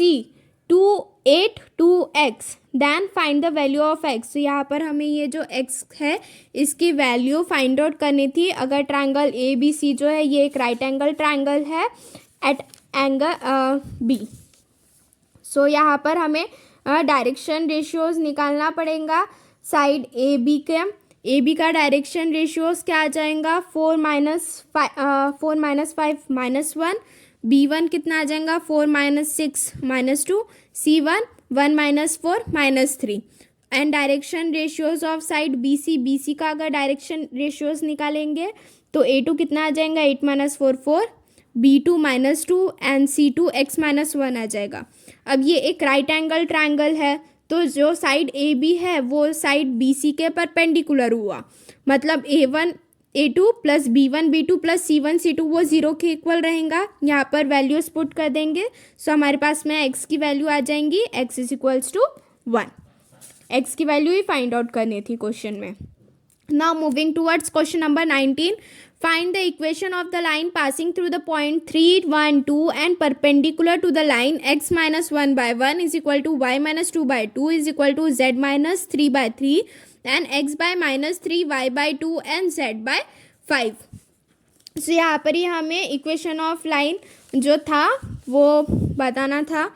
2 8 2x, then find the value of x. तो यहाँ पर हमें ये जो x है इसकी वैल्यू फाइंड आउट करनी थी. अगर ट्रायंगल ए बी सी जो है ये एक राइट एंगल ट्रायंगल है एट एंगल बी. सो यहाँ पर हमें डायरेक्शन रेशियोज निकालना पड़ेगा. साइड ए बी का डायरेक्शन रेशियोज क्या आ जाएगा, 4 -5 -1, B1 कितना आ जाएगा, 4 -6 -2, C1 1 -4 -3. And direction ratios of side BC का अगर डायरेक्शन रेशियोज निकालेंगे तो A2 कितना आ जाएगा, 8 -4 4, B2 -2 एंड C2 x -1 आ जाएगा। अब ये एक राइट एंगल ट्रायंगल है, तो जो साइड ए बी है वो साइड बी सी के परपेंडिकुलर हुआ, मतलब A1 A2 plus B1 B2 plus C1 C2 वो 0 के इक्वल रहेगा। यहाँ पर वैल्यूज पुट कर देंगे, सो हमारे पास में x की वैल्यू आ जाएंगी, x is equals to 1। x की वैल्यू ही फाइंड आउट करनी थी क्वेश्चन में। Now moving towards question number 19, find the equation of the line passing through the point 3, 1, 2 and perpendicular to the line x minus 1 by 1 is equal to y minus 2 by 2 is equal to z minus 3 by 3 and x by minus 3 y by 2 and z by 5। so यहाँ पर ही हमें equation of line जो था वो बताना था।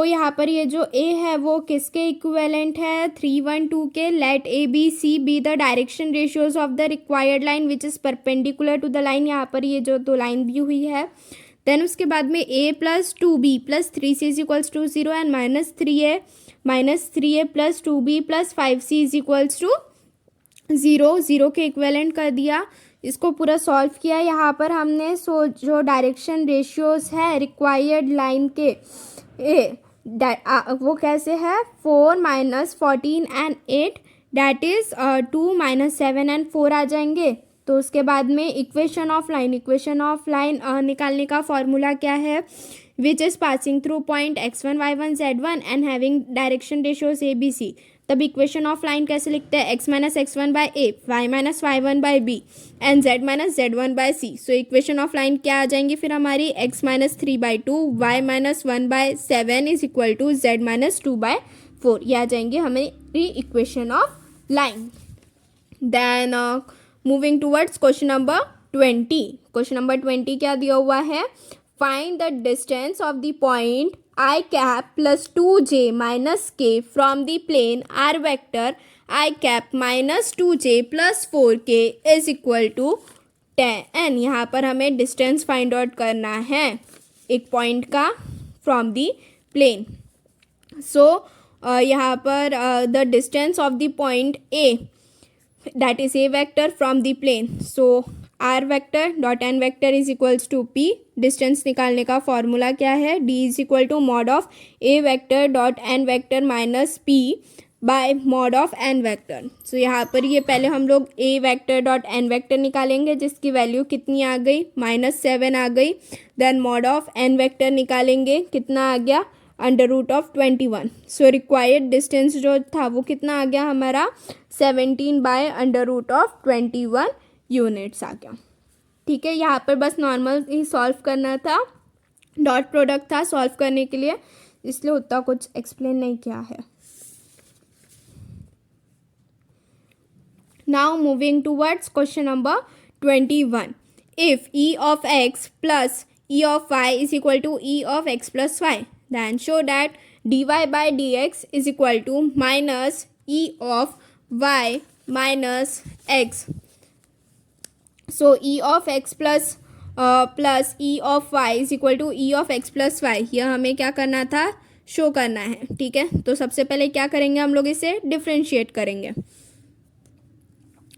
यहाँ पर ये जो a है वो किसके इक्विवेलेंट है, 3, 1, 2 के। Let A B C be the direction ratios of the required line which is perpendicular to the line. यहाँ पर ये जो दो लाइन दी हुई है। देन उसके बाद में a plus 2b plus 3c is equals to 0 and -3a plus 2b plus 5c is equals to 0 के इक्विवेलेंट कर दिया। इसको पूरा सॉल्व किया। यहाँ पर हमने जो डायरेक्शन रेशियोज है रिक्वायर्ड लाइन के वो कैसे है, 4 - 14 एंड 8 दैट इज़ 2 - 7 एंड 4 आ जाएंगे। तो उसके बाद में इक्वेशन ऑफ लाइन निकालने का फॉर्मूला क्या है, which is passing through point x1 y1 z1 and having direction ratios a b c। तब इक्वेशन ऑफ लाइन कैसे लिखते हैं, x - x1 by a, y - y1 by b and z - z1 by c। So equation of line क्या आ जाएंगी फिर हमारी, x - 3 by 2 y - 1 by 7 is equal to z - 2 by 4। ये आ जाएंगे हमारी equation of line. Then moving towards question number 20। Question number 20 क्या दिया हुआ है, find the distance of the point I cap plus 2j minus k from the plane r vector I cap minus 2j plus 4k is equal to 10। यहाँ पर हमें distance find out करना है एक पॉइंट का फ्रॉम द प्लेन। सो यहाँ पर the distance of the point a that is a vector from the plane, so r vector dot n vector is equals to p। Distance निकालने का formula क्या है, d is equal to mod of a vector dot n vector minus p by mod of n vector। So यहाँ पर ये पहले हम लोग a vector dot n vector निकालेंगे जिसकी वैल्यू कितनी आ गई, -7 आ गई। Then mod of n vector निकालेंगे, कितना आ गया, √21। सो रिक्वायर्ड डिस्टेंस जो था वो कितना आ गया हमारा, 17 बाय √21 यूनिट्स आ गया। ठीक है, यहाँ पर बस नॉर्मल ही सॉल्व करना था, डॉट प्रोडक्ट था सॉल्व करने के लिए, इसलिए उतना कुछ एक्सप्लेन नहीं किया है। Now moving towards question number 21। If e of x plus e of y is equal to e of x plus y, then show that dy by dx is equal to minus e of y minus x। So e of x plus e of y is equal to e of x plus y। यह हमें क्या करना था, show करना है। ठीक है, तो सबसे पहले क्या करेंगे हम लोग, इसे डिफ्रेंशिएट करेंगे।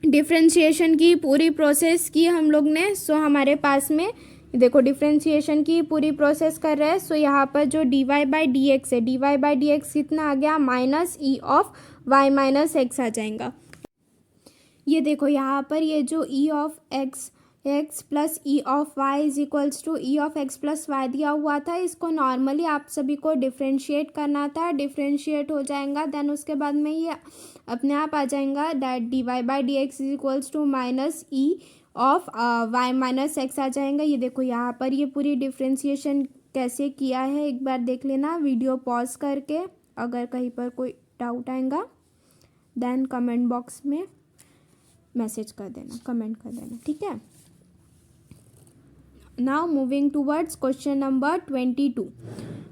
डिफ्रेंशिएशन की पूरी प्रोसेस की हम लोग ने। सो हमारे पास में देखो डिफ्रेंशिएशन की पूरी प्रोसेस कर रहे हैं। सो यहाँ पर जो dy बाई डी एक्स है, dy बाई डी एक्स कितना आ गया, minus e of y minus x आ जाएगा। ये देखो यहाँ पर ये जो e of x plus e of y is equals to e of x plus y दिया हुआ था, इसको नॉर्मली आप सभी को डिफ्रेंशिएट करना था। डिफ्रेंशिएट हो जाएगा, देन उसके बाद में ये अपने आप आ जाएगा that dy by d x is equals to minus e of y minus x आ जाएगा। ये देखो यहाँ पर ये पूरी डिफ्रेंशिएशन कैसे किया है एक बार देख लेना वीडियो पॉज करके। अगर कहीं पर कोई डाउट आएगा देन कमेंट बॉक्स में मैसेज कर देना, कमेंट कर देना। ठीक है, now moving towards question number 22।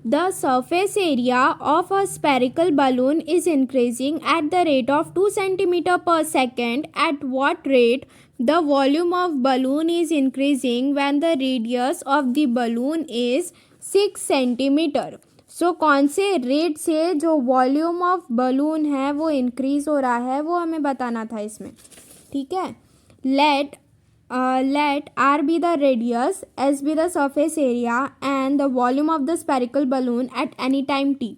The surface area of a spherical balloon is increasing at the rate of 2 centimeter per second. At what rate the volume of balloon is increasing when the radius of the balloon is 6 centimeter? So कौन से rate से जो volume of balloon है वो increase हो रहा है वो हमें बताना था इसमें। ठीक है, late let r be the radius, s be the surface area and the volume of the spherical balloon at any time t.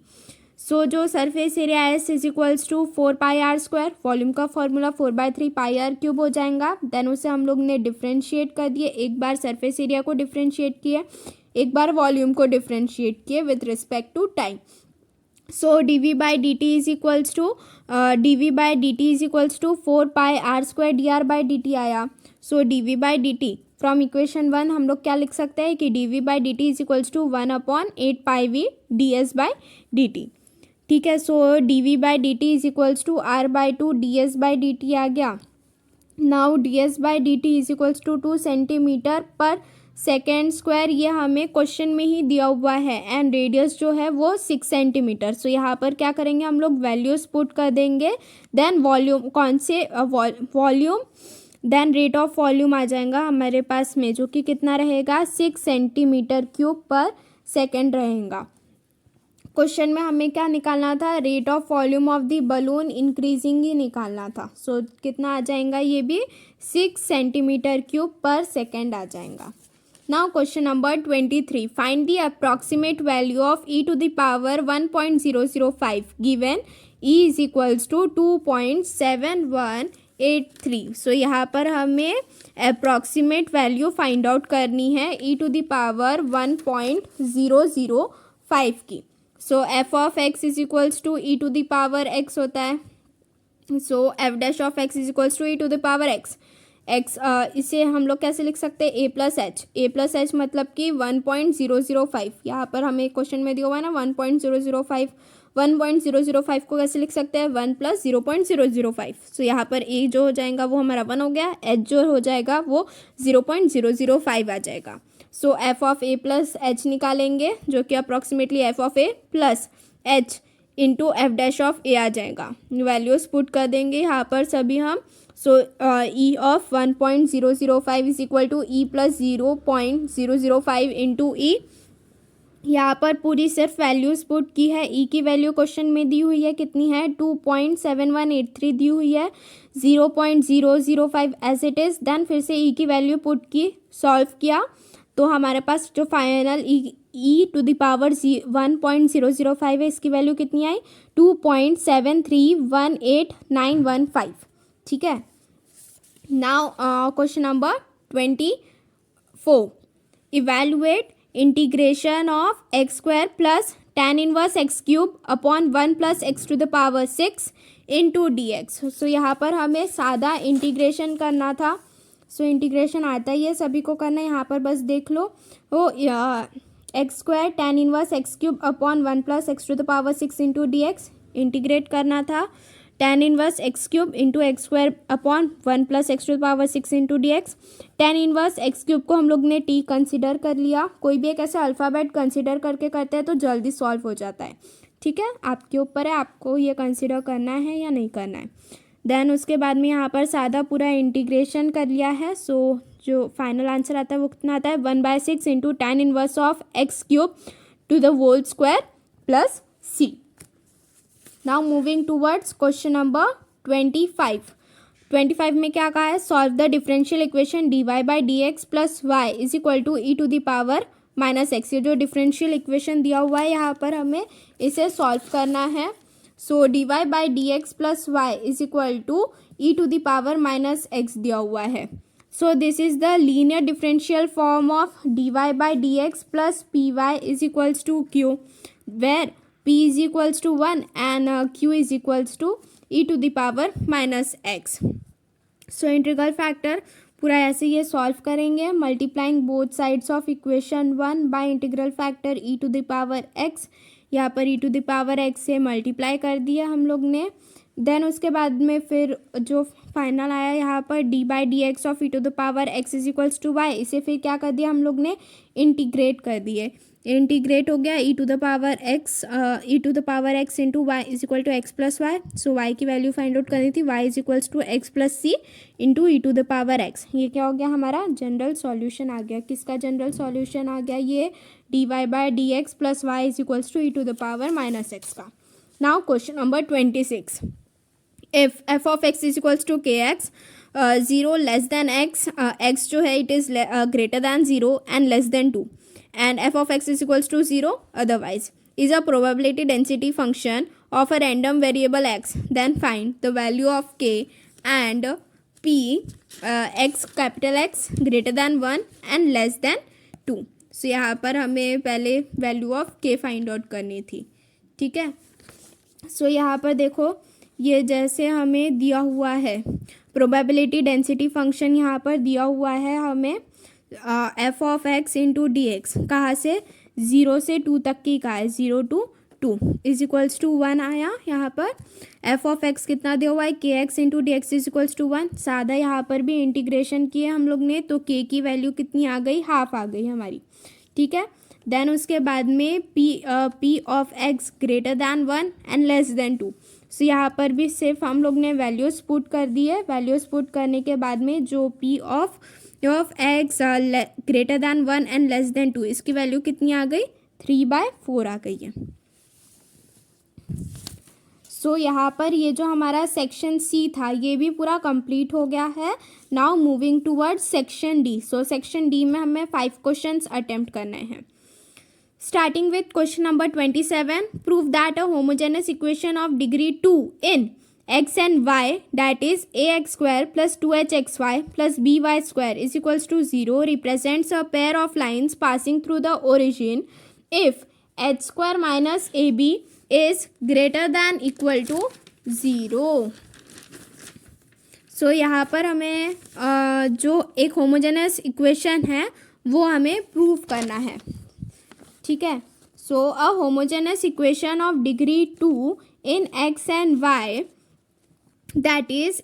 So जो surface area S is equals to 4πr², volume का formula 4/3πr³ हो जाएगा. Then उसे हम लोग ने differentiate कर दिए. एक बार सरफेस एरिया को डिफ्रेंशिएट किए, एक बार वॉल्यूम को डिफ्रेंशिएट किए with respect to time. So dv/dt is equals to 4πr² dr/dt आया. सो dv/dt फ्रॉम इक्वेशन 1 हम लोग क्या लिख सकते हैं कि dv/dt is equals to 1/8πv ds/dt. ठीक है. So dv/dt is equals to r/2 ds/dt आ गया. Now ds/dt is equals to 2 centimetre per second square. ये हमें क्वेश्चन में ही दिया हुआ है एंड रेडियस जो है वो 6 सेंटीमीटर. सो यहाँ पर क्या करेंगे हम लोग, वैल्यूज पुट कर देंगे. देन वॉल्यूम कौन से volume, then rate of volume आ जाएगा हमारे पास में, जो कि कितना रहेगा 6 सेंटीमीटर क्यूब पर सेकेंड रहेगा. क्वेश्चन में हमें क्या निकालना था, rate of volume of the balloon increasing ही निकालना था. सो कितना आ जाएगा, ये भी 6 सेंटीमीटर क्यूब पर सेकेंड आ जाएगा. Now question number 23, find the approximate value of e to the power 1.005 given e is equals to 2.7183. So यहाँ पर हमें अप्रॉक्सीमेट वैल्यू फाइंड आउट करनी है e टू द पावर 1.005 की. So f of x is equals to e to the power x होता है. So f dash of x is equals to e to the power x. X इसे हम लोग कैसे लिख सकते हैं, ए प्लस एच मतलब कि 1.005. यहाँ पर हमें क्वेश्चन में दिया हुआ है ना 1.005. 1.005 को कैसे लिख सकते हैं, 1 + 0.005. सो यहाँ पर ए जो हो जाएगा वो हमारा 1 हो गया, एच जो हो जाएगा वो 0.005 आ जाएगा. So f of a plus h निकालेंगे जो कि approximately f of a plus h into f dash of a आ जाएगा. वैल्यूज पुट कर देंगे यहाँ पर सभी हम. So e of 1.005 is equal to e plus 0.005 into e. यहाँ पर पूरी सिर्फ वैल्यूज पुट की है. ई की वैल्यू क्वेश्चन में दी हुई है, कितनी है 2.7183 दी हुई है. 0.005 एज इट इज़. देन फिर से ई की वैल्यू पुट की, सॉल्व किया तो हमारे पास जो final e to the power 1.005 है, इसकी वैल्यू कितनी आई 2.73189115. ठीक है. Now question number 24, evaluate integration of x square plus tan inverse x cube upon 1 + x to the power 6 into d x. So यहाँ पर हमें सादा इंटीग्रेशन करना था. सो इंटीग्रेशन आता ही है सभी को करना है. यहाँ पर बस देख लो, वो x square tan inverse x cube upon 1 + x to the power 6 into d x integrate करना था. tan inverse x cube into x square upon 1 + x to the power 6 into d x. tan inverse x cube को हम लोग ने t consider कर लिया. कोई भी एक ऐसा अल्फ़ाबेट कंसिडर करके करते हैं तो जल्दी सॉल्व हो जाता है. ठीक है, आपके ऊपर है आपको ये कंसिडर करना है या नहीं करना है. देन उसके बाद में यहाँ पर सादा पूरा इंटीग्रेशन कर लिया है. सो जो फाइनल आंसर आता है वो कितना आता है 1/6 into tan inverse of x cube to the whole square plus c. Now moving towards question number 25. 25 में क्या कहा है, solve the differential equation dy/dx plus y is equal to e to the power -x. ये जो differential equation दिया हुआ है यहाँ पर हमें इसे सॉल्व करना है. So dy/dx plus y is equal to e to the power -x दिया हुआ है. So this is the linear differential form of dy/dx plus py is equals to q, where p is equals to 1 and q is equals to e to the power -x. So integral factor पूरा ऐसे ये solve करेंगे, multiplying both sides of equation 1 by integral factor e to the power x. यहाँ पर e to the power x से multiply कर दिया हम लोग ने. देन उसके बाद में फिर जो फाइनल आया यहाँ पर dy/dx of e to the power x is equals to y. इसे फिर क्या कर दिया हम लोग ने, इंटीग्रेट कर दिए. इंटीग्रेट हो गया e to the power x into y is equal to x plus y. So y की वैल्यू फाइंड आउट करनी थी, y is equals to x plus c into e to the power x. ये क्या हो गया, हमारा general solution आ गया. किसका जनरल सॉल्यूशन आ गया, ये dy/dx plus y is equals to e to the power -x का. Now question number 26, if f of x is equals to kx, 0 less then x, x जो है it is greater than 0 and less than 2, and f of x is equals to 0 otherwise, is a probability density function of a random variable x. Then find the value of k and p, x capital X greater than 1 and less than 2. So यहाँ पर हमें पहले value of k find out करनी थी. ठीक है, so यहाँ पर देखो ये जैसे हमें दिया हुआ है प्रोबेबिलिटी डेंसिटी फंक्शन, यहाँ पर दिया हुआ है हमें F of x into d x. कहाँ से? 0 से 2 तक की का है, 0 to 2 इज इक्वल्स टू 1 आया. यहाँ पर एफ ऑफ एक्स कितना दिया हुआ है? K x into d x is equals to 1. सादा यहाँ पर भी इंटीग्रेशन किए हम लोग ने, तो के की वैल्यू कितनी आ गई? हाफ आ गई हमारी. ठीक है, देन उसके बाद में P of x greater than 1 and less than 2. So यहाँ पर भी सिर्फ हम लोग ने वैल्यूज़ पुट कर दी है. वैल्यूज़ पुट करने के बाद में जो P of x greater than 1 and less than 2, इसकी वैल्यू कितनी आ गई? 3/4 आ गई है. सो यहाँ पर ये जो हमारा सेक्शन सी था ये भी पूरा कंप्लीट हो गया है. Now moving towards section D. So section D में हमें 5 क्वेश्चंस अटेम्प्ट करने हैं. Starting with question number 27, prove that a homogeneous equation of degree 2 in x and y, that is ax square plus 2hxy plus by square is equals to 0, represents a pair of lines passing through the origin if h square minus ab is greater than equal to 0. So यहाँ पर हमें जो एक homogeneous equation है वो हमें prove करना है. ठीक है, so a homogeneous equation of degree 2 in x and y, that is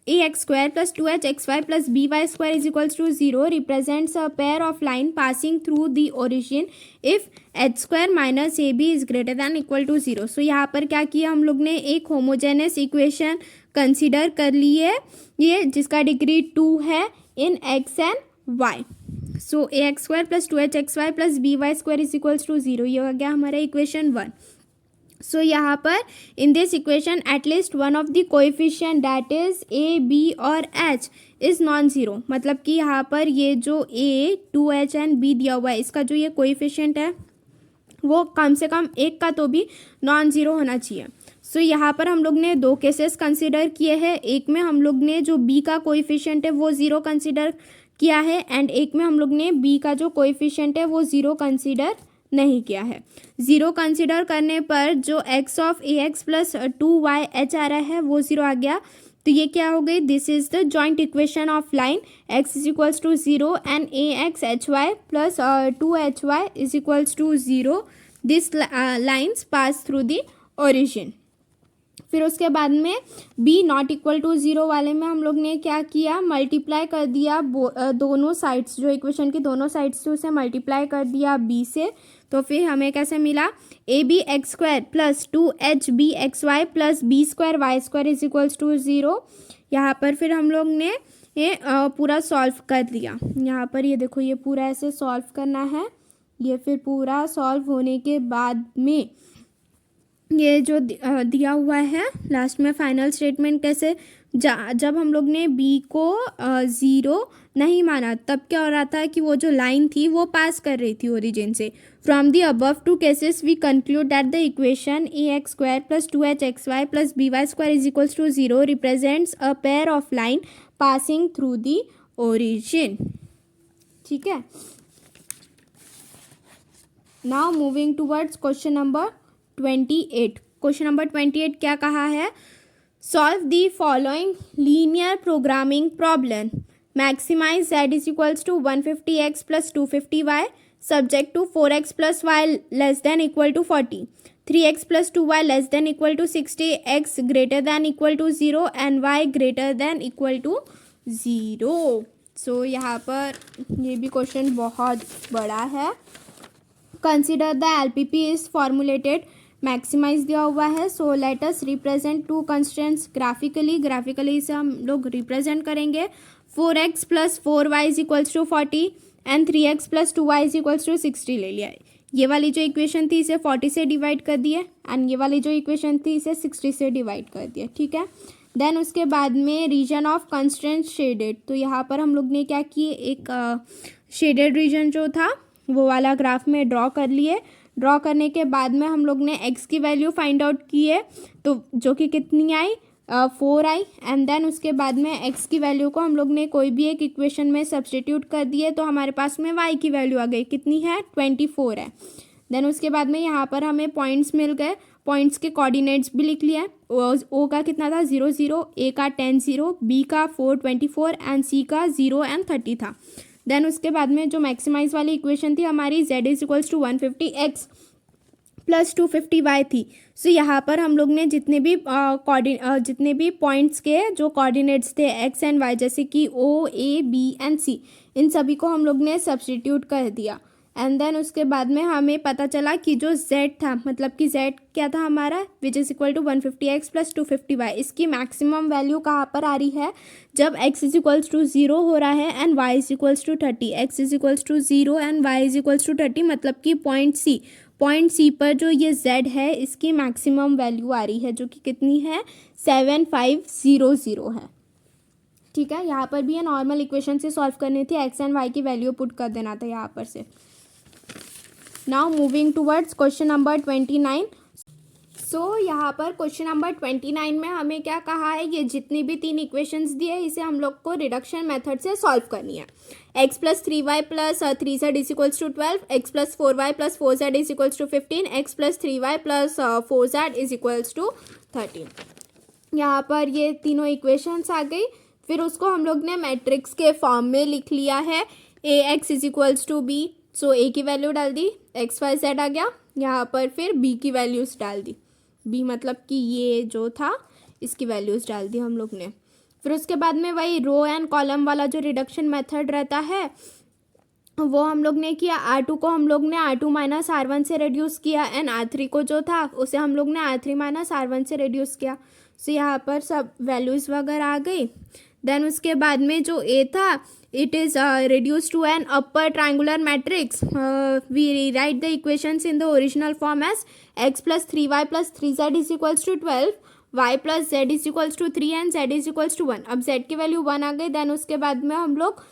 ax square plus 2hxy plus by square is equals to 0, represents a pair of line passing through the origin if h square minus ab is greater than equal to 0. So यहाँ पर क्या किया हम लोग ने? एक homogeneous equation consider कर ली है ये, जिसका डिग्री 2 है इन x and y. So ax square plus 2hxy plus by square is equals to 0, ये हो गया हमारा इक्वेशन 1. सो यहाँ पर in this equation at least one of the coefficient that is a, b और एच इज़ नॉन ज़ीरो. मतलब कि यहाँ पर ये जो a, 2h एंड b दिया हुआ है, इसका जो ये कोएफिशिएंट है वो कम से कम एक का तो भी नॉन ज़ीरो होना चाहिए. सो यहाँ पर हम लोग ने 2 केसेस कंसिडर किए हैं. एक में हम लोग ने जो b का कोएफिशिएंट है वो 0 कंसिडर किया है एंड एक में हम लोग ने b का जो कोएफिशिएंट है वो 0 कंसिडर नहीं किया है. 0 कंसिडर करने पर जो x of ax plus 2y आ रहा है वो 0 आ गया. तो ये क्या हो गई? This is the joint equation of line x is equals to 0 and ax hy plus 2hy is equals to 0. This lines pass through the origin. फिर उसके बाद में b नॉट इक्वल टू 0 वाले में हम लोग ने क्या किया? मल्टीप्लाई कर दिया दोनों साइड्स, जो इक्वेशन की दोनों साइड्स थी उसे मल्टीप्लाई कर दिया b से. तो फिर हमें कैसे मिला? A b x square plus 2h b x y plus b square y square is equals to 0. यहाँ पर फिर हम लोग ने ये पूरा सॉल्व कर दिया. यहाँ पर ये देखो ये पूरा ऐसे सॉल्व करना है. ये फिर पूरा सॉल्व होने के बाद में ये जो दिया हुआ है लास्ट में फाइनल स्टेटमेंट कैसे, जब हम लोग ने b को 0 नहीं माना तब क्या हो रहा था कि वो जो लाइन थी वो पास कर रही थी ओरिजिन से. From the above 2 cases we conclude that the equation ax square plus 2hxy plus by square is equals to 0 represents a pair of line passing through the origin. ठीक है, now moving towards question number 28. Question number 28 क्या कहा है? Solve the following linear programming problem. Maximize z is equals to 150x plus 250y subject to 4x plus y less than equal to 40, 3x plus 2y less than equal to 60, x greater than equal to 0 and y greater than equal to 0. So यहाँ पर ये भी question बहुत बड़ा है. Consider the LPP is formulated. Maximize दिया हुआ है. So let us represent 2 constants graphically इसे हम लोग रिप्रेजेंट करेंगे. 4x plus 4y is equals to 40 and 3x plus 2y is equals to 60 ले लिया. ये वाली जो इक्वेशन थी इसे 40 से डिवाइड कर दिए एंड ये वाली जो इक्वेशन थी इसे 60 से डिवाइड कर दिया. ठीक है, देन उसके बाद में रीजन ऑफ कंस्ट्रेंट शेडेड, तो यहाँ पर हम लोग ने क्या किए, एक शेडेड रीजन जो था वो वाला ग्राफ में ड्रॉ कर लिए। ड्रॉ करने के बाद में हम लोग ने एक्स की वैल्यू फाइंड आउट की है, तो जो कि कितनी आई, 4 आई। एंड देन उसके बाद में एक्स की वैल्यू को हम लोग ने कोई भी एक इक्वेशन में सब्सटीट्यूट कर दिए, तो हमारे पास में वाई की वैल्यू आ गई, कितनी है, 24 है। देन उसके बाद में यहाँ पर हमें पॉइंट्स मिल गए, पॉइंट्स के कोऑर्डिनेट्स भी लिख लिए। ओ का कितना था, 0 0, ए का 10 0, बी का 4 24 एंड सी का 0 एंड 30 था। देन उसके बाद में जो मैक्सिमाइज वाली इक्वेशन थी हमारी, z is equals to 150x plus 250y थी। सो यहाँ पर हम लोग ने जितने भी पॉइंट्स के जो कोऑर्डिनेट्स थे x एंड y, जैसे कि o, a, b and c, इन सभी को हम लोग ने सब्सटीट्यूट कर दिया। एंड देन उसके बाद में हमें पता चला कि जो z था, मतलब कि z क्या था हमारा, which is equal to 150x plus 250y, इसकी मैक्सिमम वैल्यू कहाँ पर आ रही है, जब x इज इक्वल्स टू 0 हो रहा है and y is equals to 30। x is equals to 0 and y is equals to 30, मतलब कि पॉइंट सी पर जो ये z है इसकी मैक्सिमम वैल्यू आ रही है, जो कि कितनी है, 7500 है। ठीक है, यहाँ पर भी ये नॉर्मल इक्वेशन से सॉल्व करनी थी, x एंड y की वैल्यू पुट कर देना था यहाँ पर से। Now moving towards question number 29। सो यहाँ पर क्वेश्चन नंबर 29 में हमें क्या कहा है, ये जितनी भी 3 इक्वेशंस दी है इसे हम लोग को रिडक्शन मेथड से सॉल्व करनी है। x plus 3y plus 3z is equals to 12, x plus 4y plus 4z is equals to 15, x plus 3y plus 4z is equals to 13। यहाँ पर ये तीनों इक्वेशंस आ गई। फिर उसको हम लोग ने मैट्रिक्स के फॉर्म में लिख लिया है, ax is equals to b, so a की वैल्यू डाल दी, x y z आ गया यहाँ पर, फिर b की वैल्यूज़ डाल दी, b मतलब कि ये जो था इसकी वैल्यूज़ डाल दी हम लोग ने। फिर उसके बाद में वही रो एंड कॉलम वाला जो रिडक्शन मेथड रहता है वो हम लोग ने किया। R2 को हम लोग ने R2 माइनस R1 से रिड्यूस किया एंड R3 को जो था उसे हम लोग ने R3 माइनस R1 से रिड्यूस किया। सो यहाँ पर सब वैल्यूज़ वगैरह आ गई। देन उसके बाद में जो A था, it is reduced to an upper triangular matrix. We rewrite the equations in the original form as x plus 3y plus 3z is equals to 12, y plus z is equals to 3 and z is equals to 1। अब z की value 1 आ गई। Then उसके बाद में हम लोग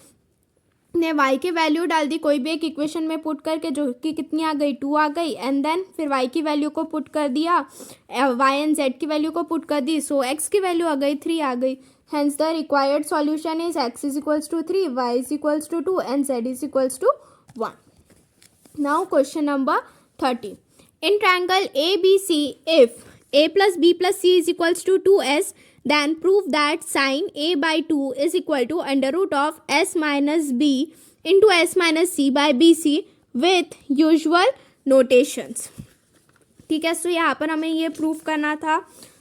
ने y की वैल्यू डाल दी कोई भी एक इक्वेशन में पुट करके, जो कि कितनी आ गई, 2 आ गई। एंड देन फिर y की वैल्यू को पुट कर दिया, y एंड z की वैल्यू को पुट कर दी, सो x की वैल्यू आ गई 3 आ गई। Hence the required solution is x is equals to 3, y is equals to 2 and z is equals to 1. Now question number 30. In triangle ABC, if a plus b plus c is equals to 2s, then prove that sin a by 2 is equal to under root of s minus b into s minus c by bc with usual notations. ठीक है, so यहाँ पर हमें ये prove करना था।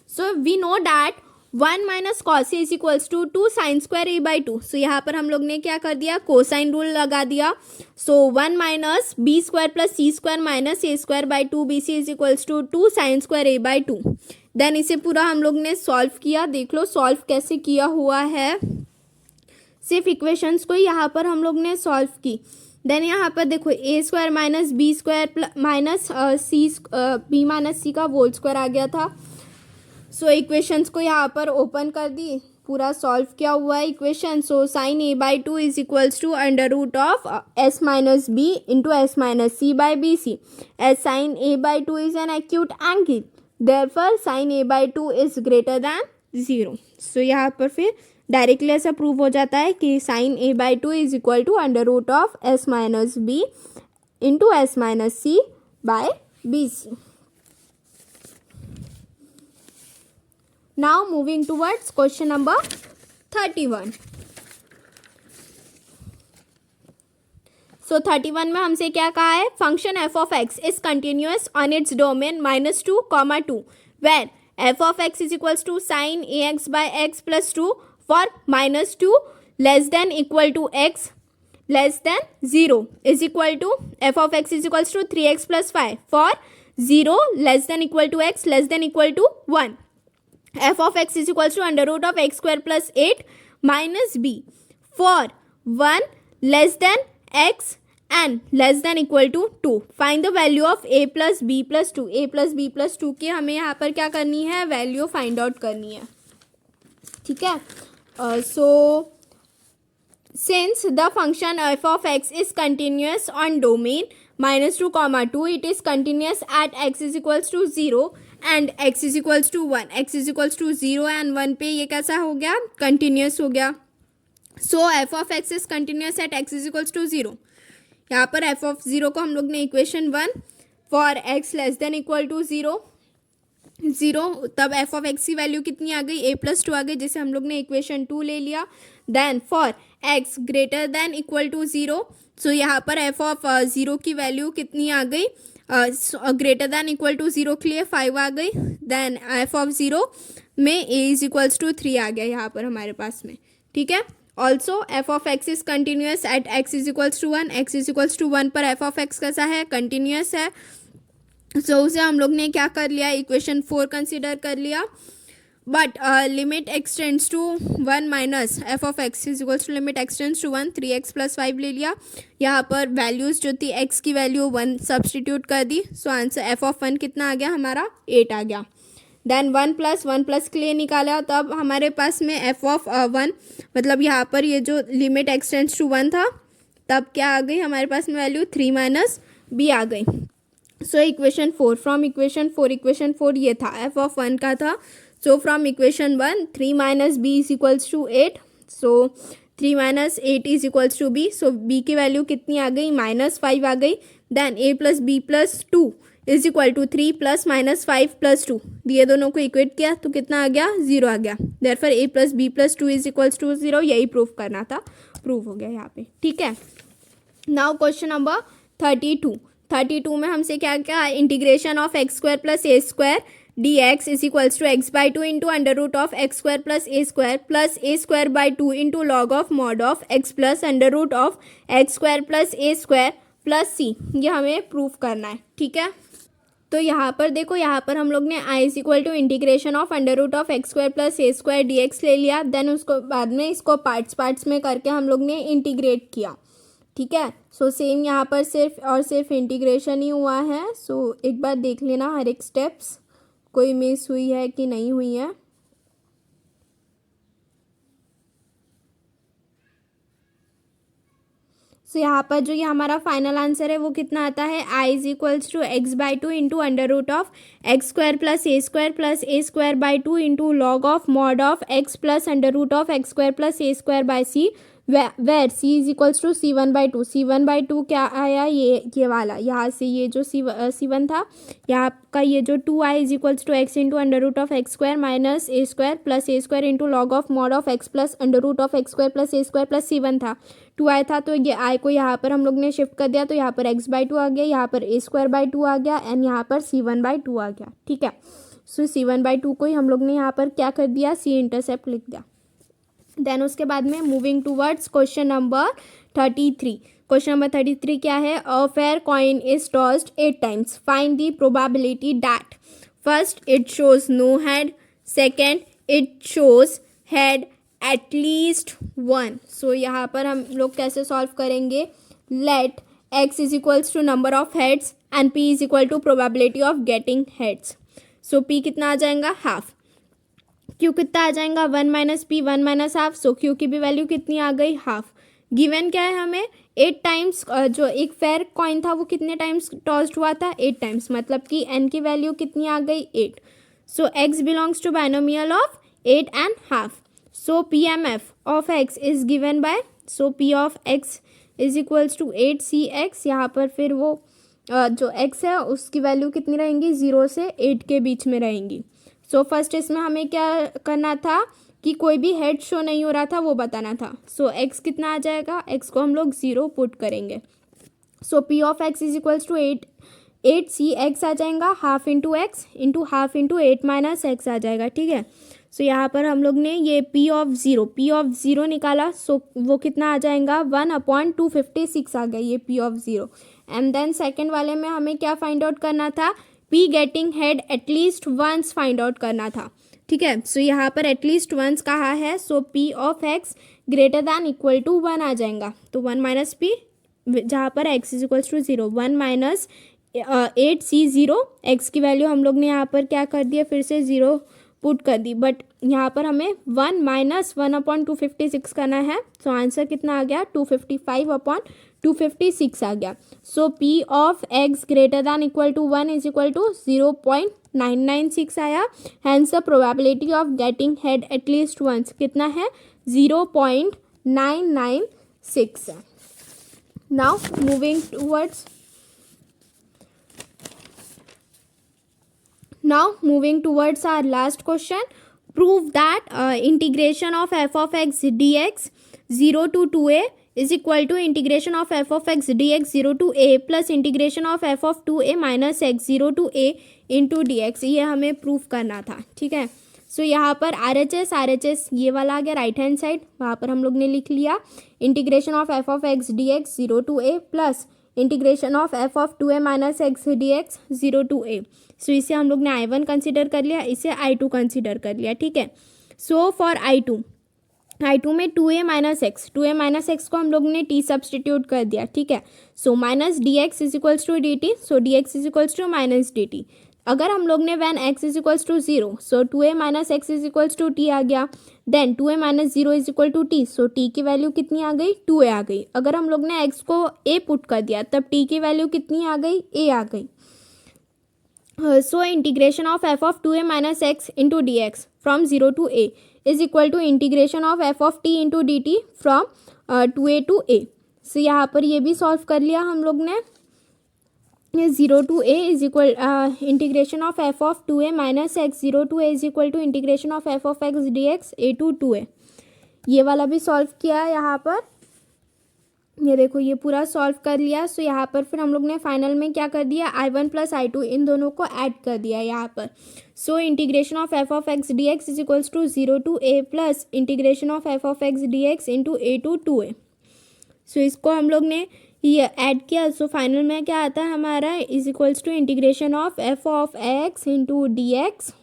So we know that 1 minus cos a is equals to 2 sine square a by 2। So यहाँ पर हम लोग ने क्या कर दिया, कोसाइन रूल लगा दिया। So 1 minus b square plus c square minus a square by 2 b c is equals to 2 sine square a by 2। Then इसे पूरा हम लोग ने सॉल्व किया। देख लो सॉल्व कैसे किया हुआ है, सिर्फ इक्वेशंस को यहाँ पर हम लोग ने सॉल्व की। देन यहाँ पर देखो a square minus b square minus c b minus c का होल स्क्वायर आ गया था। सो इक्वेशंस को यहाँ पर ओपन कर दी, पूरा सॉल्व किया हुआ है equation. So sine a by 2 is equals to under root of s minus b into s minus c by b c, as sine a by 2 is an acute angle, therefore sine a by 2 is greater than 0। So यहाँ पर फिर directly ऐसा prove हो जाता है कि sine a by 2 is equal to under root of s minus b into s minus c by b c. Now moving towards question number 31. So 31 में हमसे क्या कहा है, function f of x is continuous on its domain -2, 2 where f of x is equals to sin ax by x plus 2 for -2 less than equal to x less than 0 is equal to f of x is equals to 3x plus 5 for 0 less than equal to x less than equal to 1. f of x is equals to under root of x square plus 8 minus b for 1 less than x and less than equal to 2. Find the value of a plus b plus 2. a plus b plus 2 की हमें यहाँ पर क्या करनी है, value find out करनी है। ठीक है। सो since the function f of x is continuous on domain -2, it is continuous at x is equals to 0 and x is equals to 1, x is equals to 0 and 1 पे ये कैसा हो गया, continuous हो गया. सो f of x is continuous at x is equals to 0. यहाँ पर f of 0 को हम लोग ने equation 1 for x less than equal to 0, तब f ऑफ x की वैल्यू कितनी आ गई, a+2 आ गई, जिसे हम लोग ने इक्वेशन 2 ले लिया. Then for x greater than equal to 0, so यहाँ पर f ऑफ 0 की वैल्यू कितनी आ गई, ग्रेटर देन इक्वल टू 0 के लिए 5 आ गई. देन f ऑफ 0 में a इज इक्वल्स टू 3 आ गया यहाँ पर हमारे पास में. ठीक है. Also f of x is continuous at x is equals to 1, x is equals to 1 पर f ऑफ x कैसा है, कंटिन्यूस है. सो उसे हम लोग ने क्या कर लिया, इक्वेशन 4 कंसिडर कर लिया. But limit x tends to 1 minus f of x is equals to limit x tends to 1, 3x + 5 ले लिया. यहाँ पर वैल्यूज़ जो थी x की वैल्यू 1 सब्सटीट्यूट कर दी. सो आंसर एफ ऑफ 1 कितना आ गया हमारा, 8 आ गया. देन 1 के लिए निकाला, तब हमारे पास में एफ ऑफ 1 मतलब यहाँ पर ये जो लिमिट एक्स टेंड्स टू 1 था, तब क्या आ गई हमारे पास में वैल्यू 3 - b आ गई. सो इक्वेशन 4, फ्रॉम इक्वेशन 4 ये था, एफ ऑफ 1 का था. सो from equation 1 3 - b is equals to 8. सो 3 - 8 इज इक्वल्स टू b. सो b की वैल्यू कितनी आ गई, -5 आ गई. Then a + b + 2 is equal to 3 + -5 + 2, ये दोनों को इक्वेट किया तो कितना आ गया, 0 आ गया. Therefore a + b + 2 is equals to 0, यही प्रूफ करना था, प्रूफ हो गया यहाँ पे. ठीक है. नाउ क्वेश्चन नंबर 32 में हमसे क्या क्या, integration of x² + a² dx is equals to x/2 into √(x² + a² into log of mod of x plus √(x² + a² + c. ये हमें प्रूफ करना है. ठीक है. तो यहाँ पर देखो, यहाँ पर हम लोग ने i is equal to integration of √(x² + a² dx ले लिया. देन उसको बाद में इसको पार्ट्स में करके हम लोग ने इंटीग्रेट किया. ठीक है. सो सेम यहाँ पर सिर्फ इंटीग्रेशन ही हुआ है. सो एक बार देख लेना हर एक स्टेप्स, कोई मिस हुई है कि नहीं हुई है. सो यहाँ पर जो ये हमारा फाइनल आंसर है वो कितना आता है, i is equals to x/2 into √(x² + a² into log of mod of x plus √(x² + a² c, where c is equals to c1/2. c1/2 क्या आया, ये वाला, यहाँ से ये जो c1 था, यहाँ का ये जो 2i is equals to x into √(x² - a² into log of mod of x plus √(x² + a² + c1 था. 2i था तो ये i को यहाँ पर हम लोग ने शिफ्ट कर दिया, तो यहाँ पर x/2 आ गया, यहाँ पर a²/2 आ गया एंड यहाँ पर c1/2 आ गया. ठीक है. सो c1/2 को ही हम लोग ने यहाँ पर क्या कर दिया, c इंटरसेप्ट लिख दिया. देन उसके बाद में moving towards question number 33. Question number 33 क्या है, a fair coin is tossed 8 times, find the probability that first it shows no head, second it shows head at least 1. So यहाँ पर हम लोग कैसे सॉल्व करेंगे, let x is equals to number of heads and p is equal to probability of getting heads. So p कितना आ जाएगा, half. q कितना आ जाएगा, 1 - p 1 - हाफ. सो q की भी वैल्यू कितनी आ गई, हाफ. गिवन क्या है हमें, 8 टाइम्स जो एक फेयर कॉइन था वो कितने टाइम्स टॉस्ड हुआ था, 8 टाइम्स, मतलब कि n की वैल्यू कितनी आ गई, 8. So x belongs to binomial of 8 and half. So PMF of x is given by, so p of x is equals to 8cx. यहाँ पर फिर वो जो x है उसकी वैल्यू कितनी रहेंगी, 0 से 8 के बीच में रहेंगी. सो फर्स्ट इसमें हमें क्या करना था कि कोई भी हेड शो नहीं हो रहा था वो बताना था. सो x कितना आ जाएगा, x को हम लोग 0 पुट करेंगे. So p of x is equals to 8cx आ जाएगा, half into x into half into 8 - x आ जाएगा. ठीक है. सो यहाँ पर हम लोग ने ये p ऑफ 0 निकाला. सो वो कितना आ जाएगा, 1/256 आ गया ये p of 0. And then second वाले में हमें क्या फाइंड आउट करना था, p getting head at least once find out करना था. ठीक है. सो यहाँ पर एटलीस्ट वंस कहा है, so p of x greater than equal to 1 आ जाएगा. तो 1 - p जहाँ पर x is equals to 0, 1 - 8c0. x की वैल्यू हम लोग ने यहाँ पर क्या कर दिया, फिर से 0 पुट कर दी, बट यहाँ पर हमें 1 माइनस 1/256 करना है। सो आंसर कितना आ गया, 255/256 आ गया। So P of x greater than equal to 1 is equal to 0.996 आया। Hence the probability of getting head at least once कितना है, 0.996 है। Now moving towards our last question. Prove that integration of f of x dx 0 to 2a is equal to integration of f of x dx 0 to a plus integration of f of 2a minus x 0 to a into dx। ये हमें proof करना था, ठीक है। So यहाँ पर RHS ये वाला आ गया राइट हैंड साइड, वहाँ पर हम लोग ने लिख लिया integration of f of x dx 0 to a plus integration of f of 2a minus x dx 0 to a। सो इसे हम लोग ने I1 कंसिडर कर लिया, इसे I2 कंसिडर कर लिया, ठीक है। सो फॉर I2 में 2a माइनस एक्स को हम लोग ने t सब्सटीट्यूट कर दिया, ठीक है। So minus d x is equals to d t, so d x is equals to minus d t. अगर हम लोग ने when x is equals to 0, so 2a minus x is equals to t आ गया। Then 2a minus 0 is equal to t, so t की value कितनी आ गई, 2a आ गई। अगर हम लोग ने x को a पुट कर दिया तब t की वैल्यू कितनी आ गई, a आ गई। So integration of f of 2a minus x into d x from 0 to a is equal to integration of f of t into d t from 2a to a। So यहाँ पर ये भी solve कर लिया हम लोग ने। 0 to a is equal integration of f of 2a minus x 0 to a is equal to integration of f of x dx a to 2a। ये वाला भी सॉल्व किया यहाँ पर, ये देखो ये पूरा सॉल्व कर लिया। सो यहाँ पर फिर हम लोग ने फाइनल में क्या कर दिया, I1 प्लस I2 इन दोनों को ऐड कर दिया यहाँ पर। So integration of f of x dx is equals to 0 to a plus integration of f of x dx into a to 2a। So इसको हम लोग ने ये ऐड किया। सो फाइनल में क्या आता है हमारा, is equals to integration of f of x into d x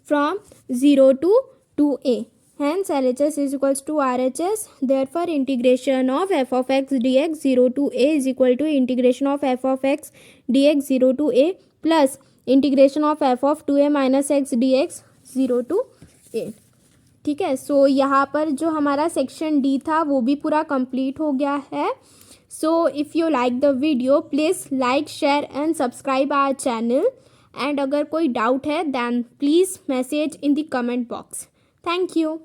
from 0 to 2a। Hence LHS is equals to RHS. Therefore integration of f of x dx 0 to a is equal to integration of f of x dx 0 to a plus integration of f of 2a minus x dx 0 to a। ठीक है। So यहाँ पर जो हमारा section D था वो भी पूरा कंप्लीट हो गया है। So if you like the video please like share and subscribe our channel, and अगर कोई डाउट है then please message in the comment box. Thank you.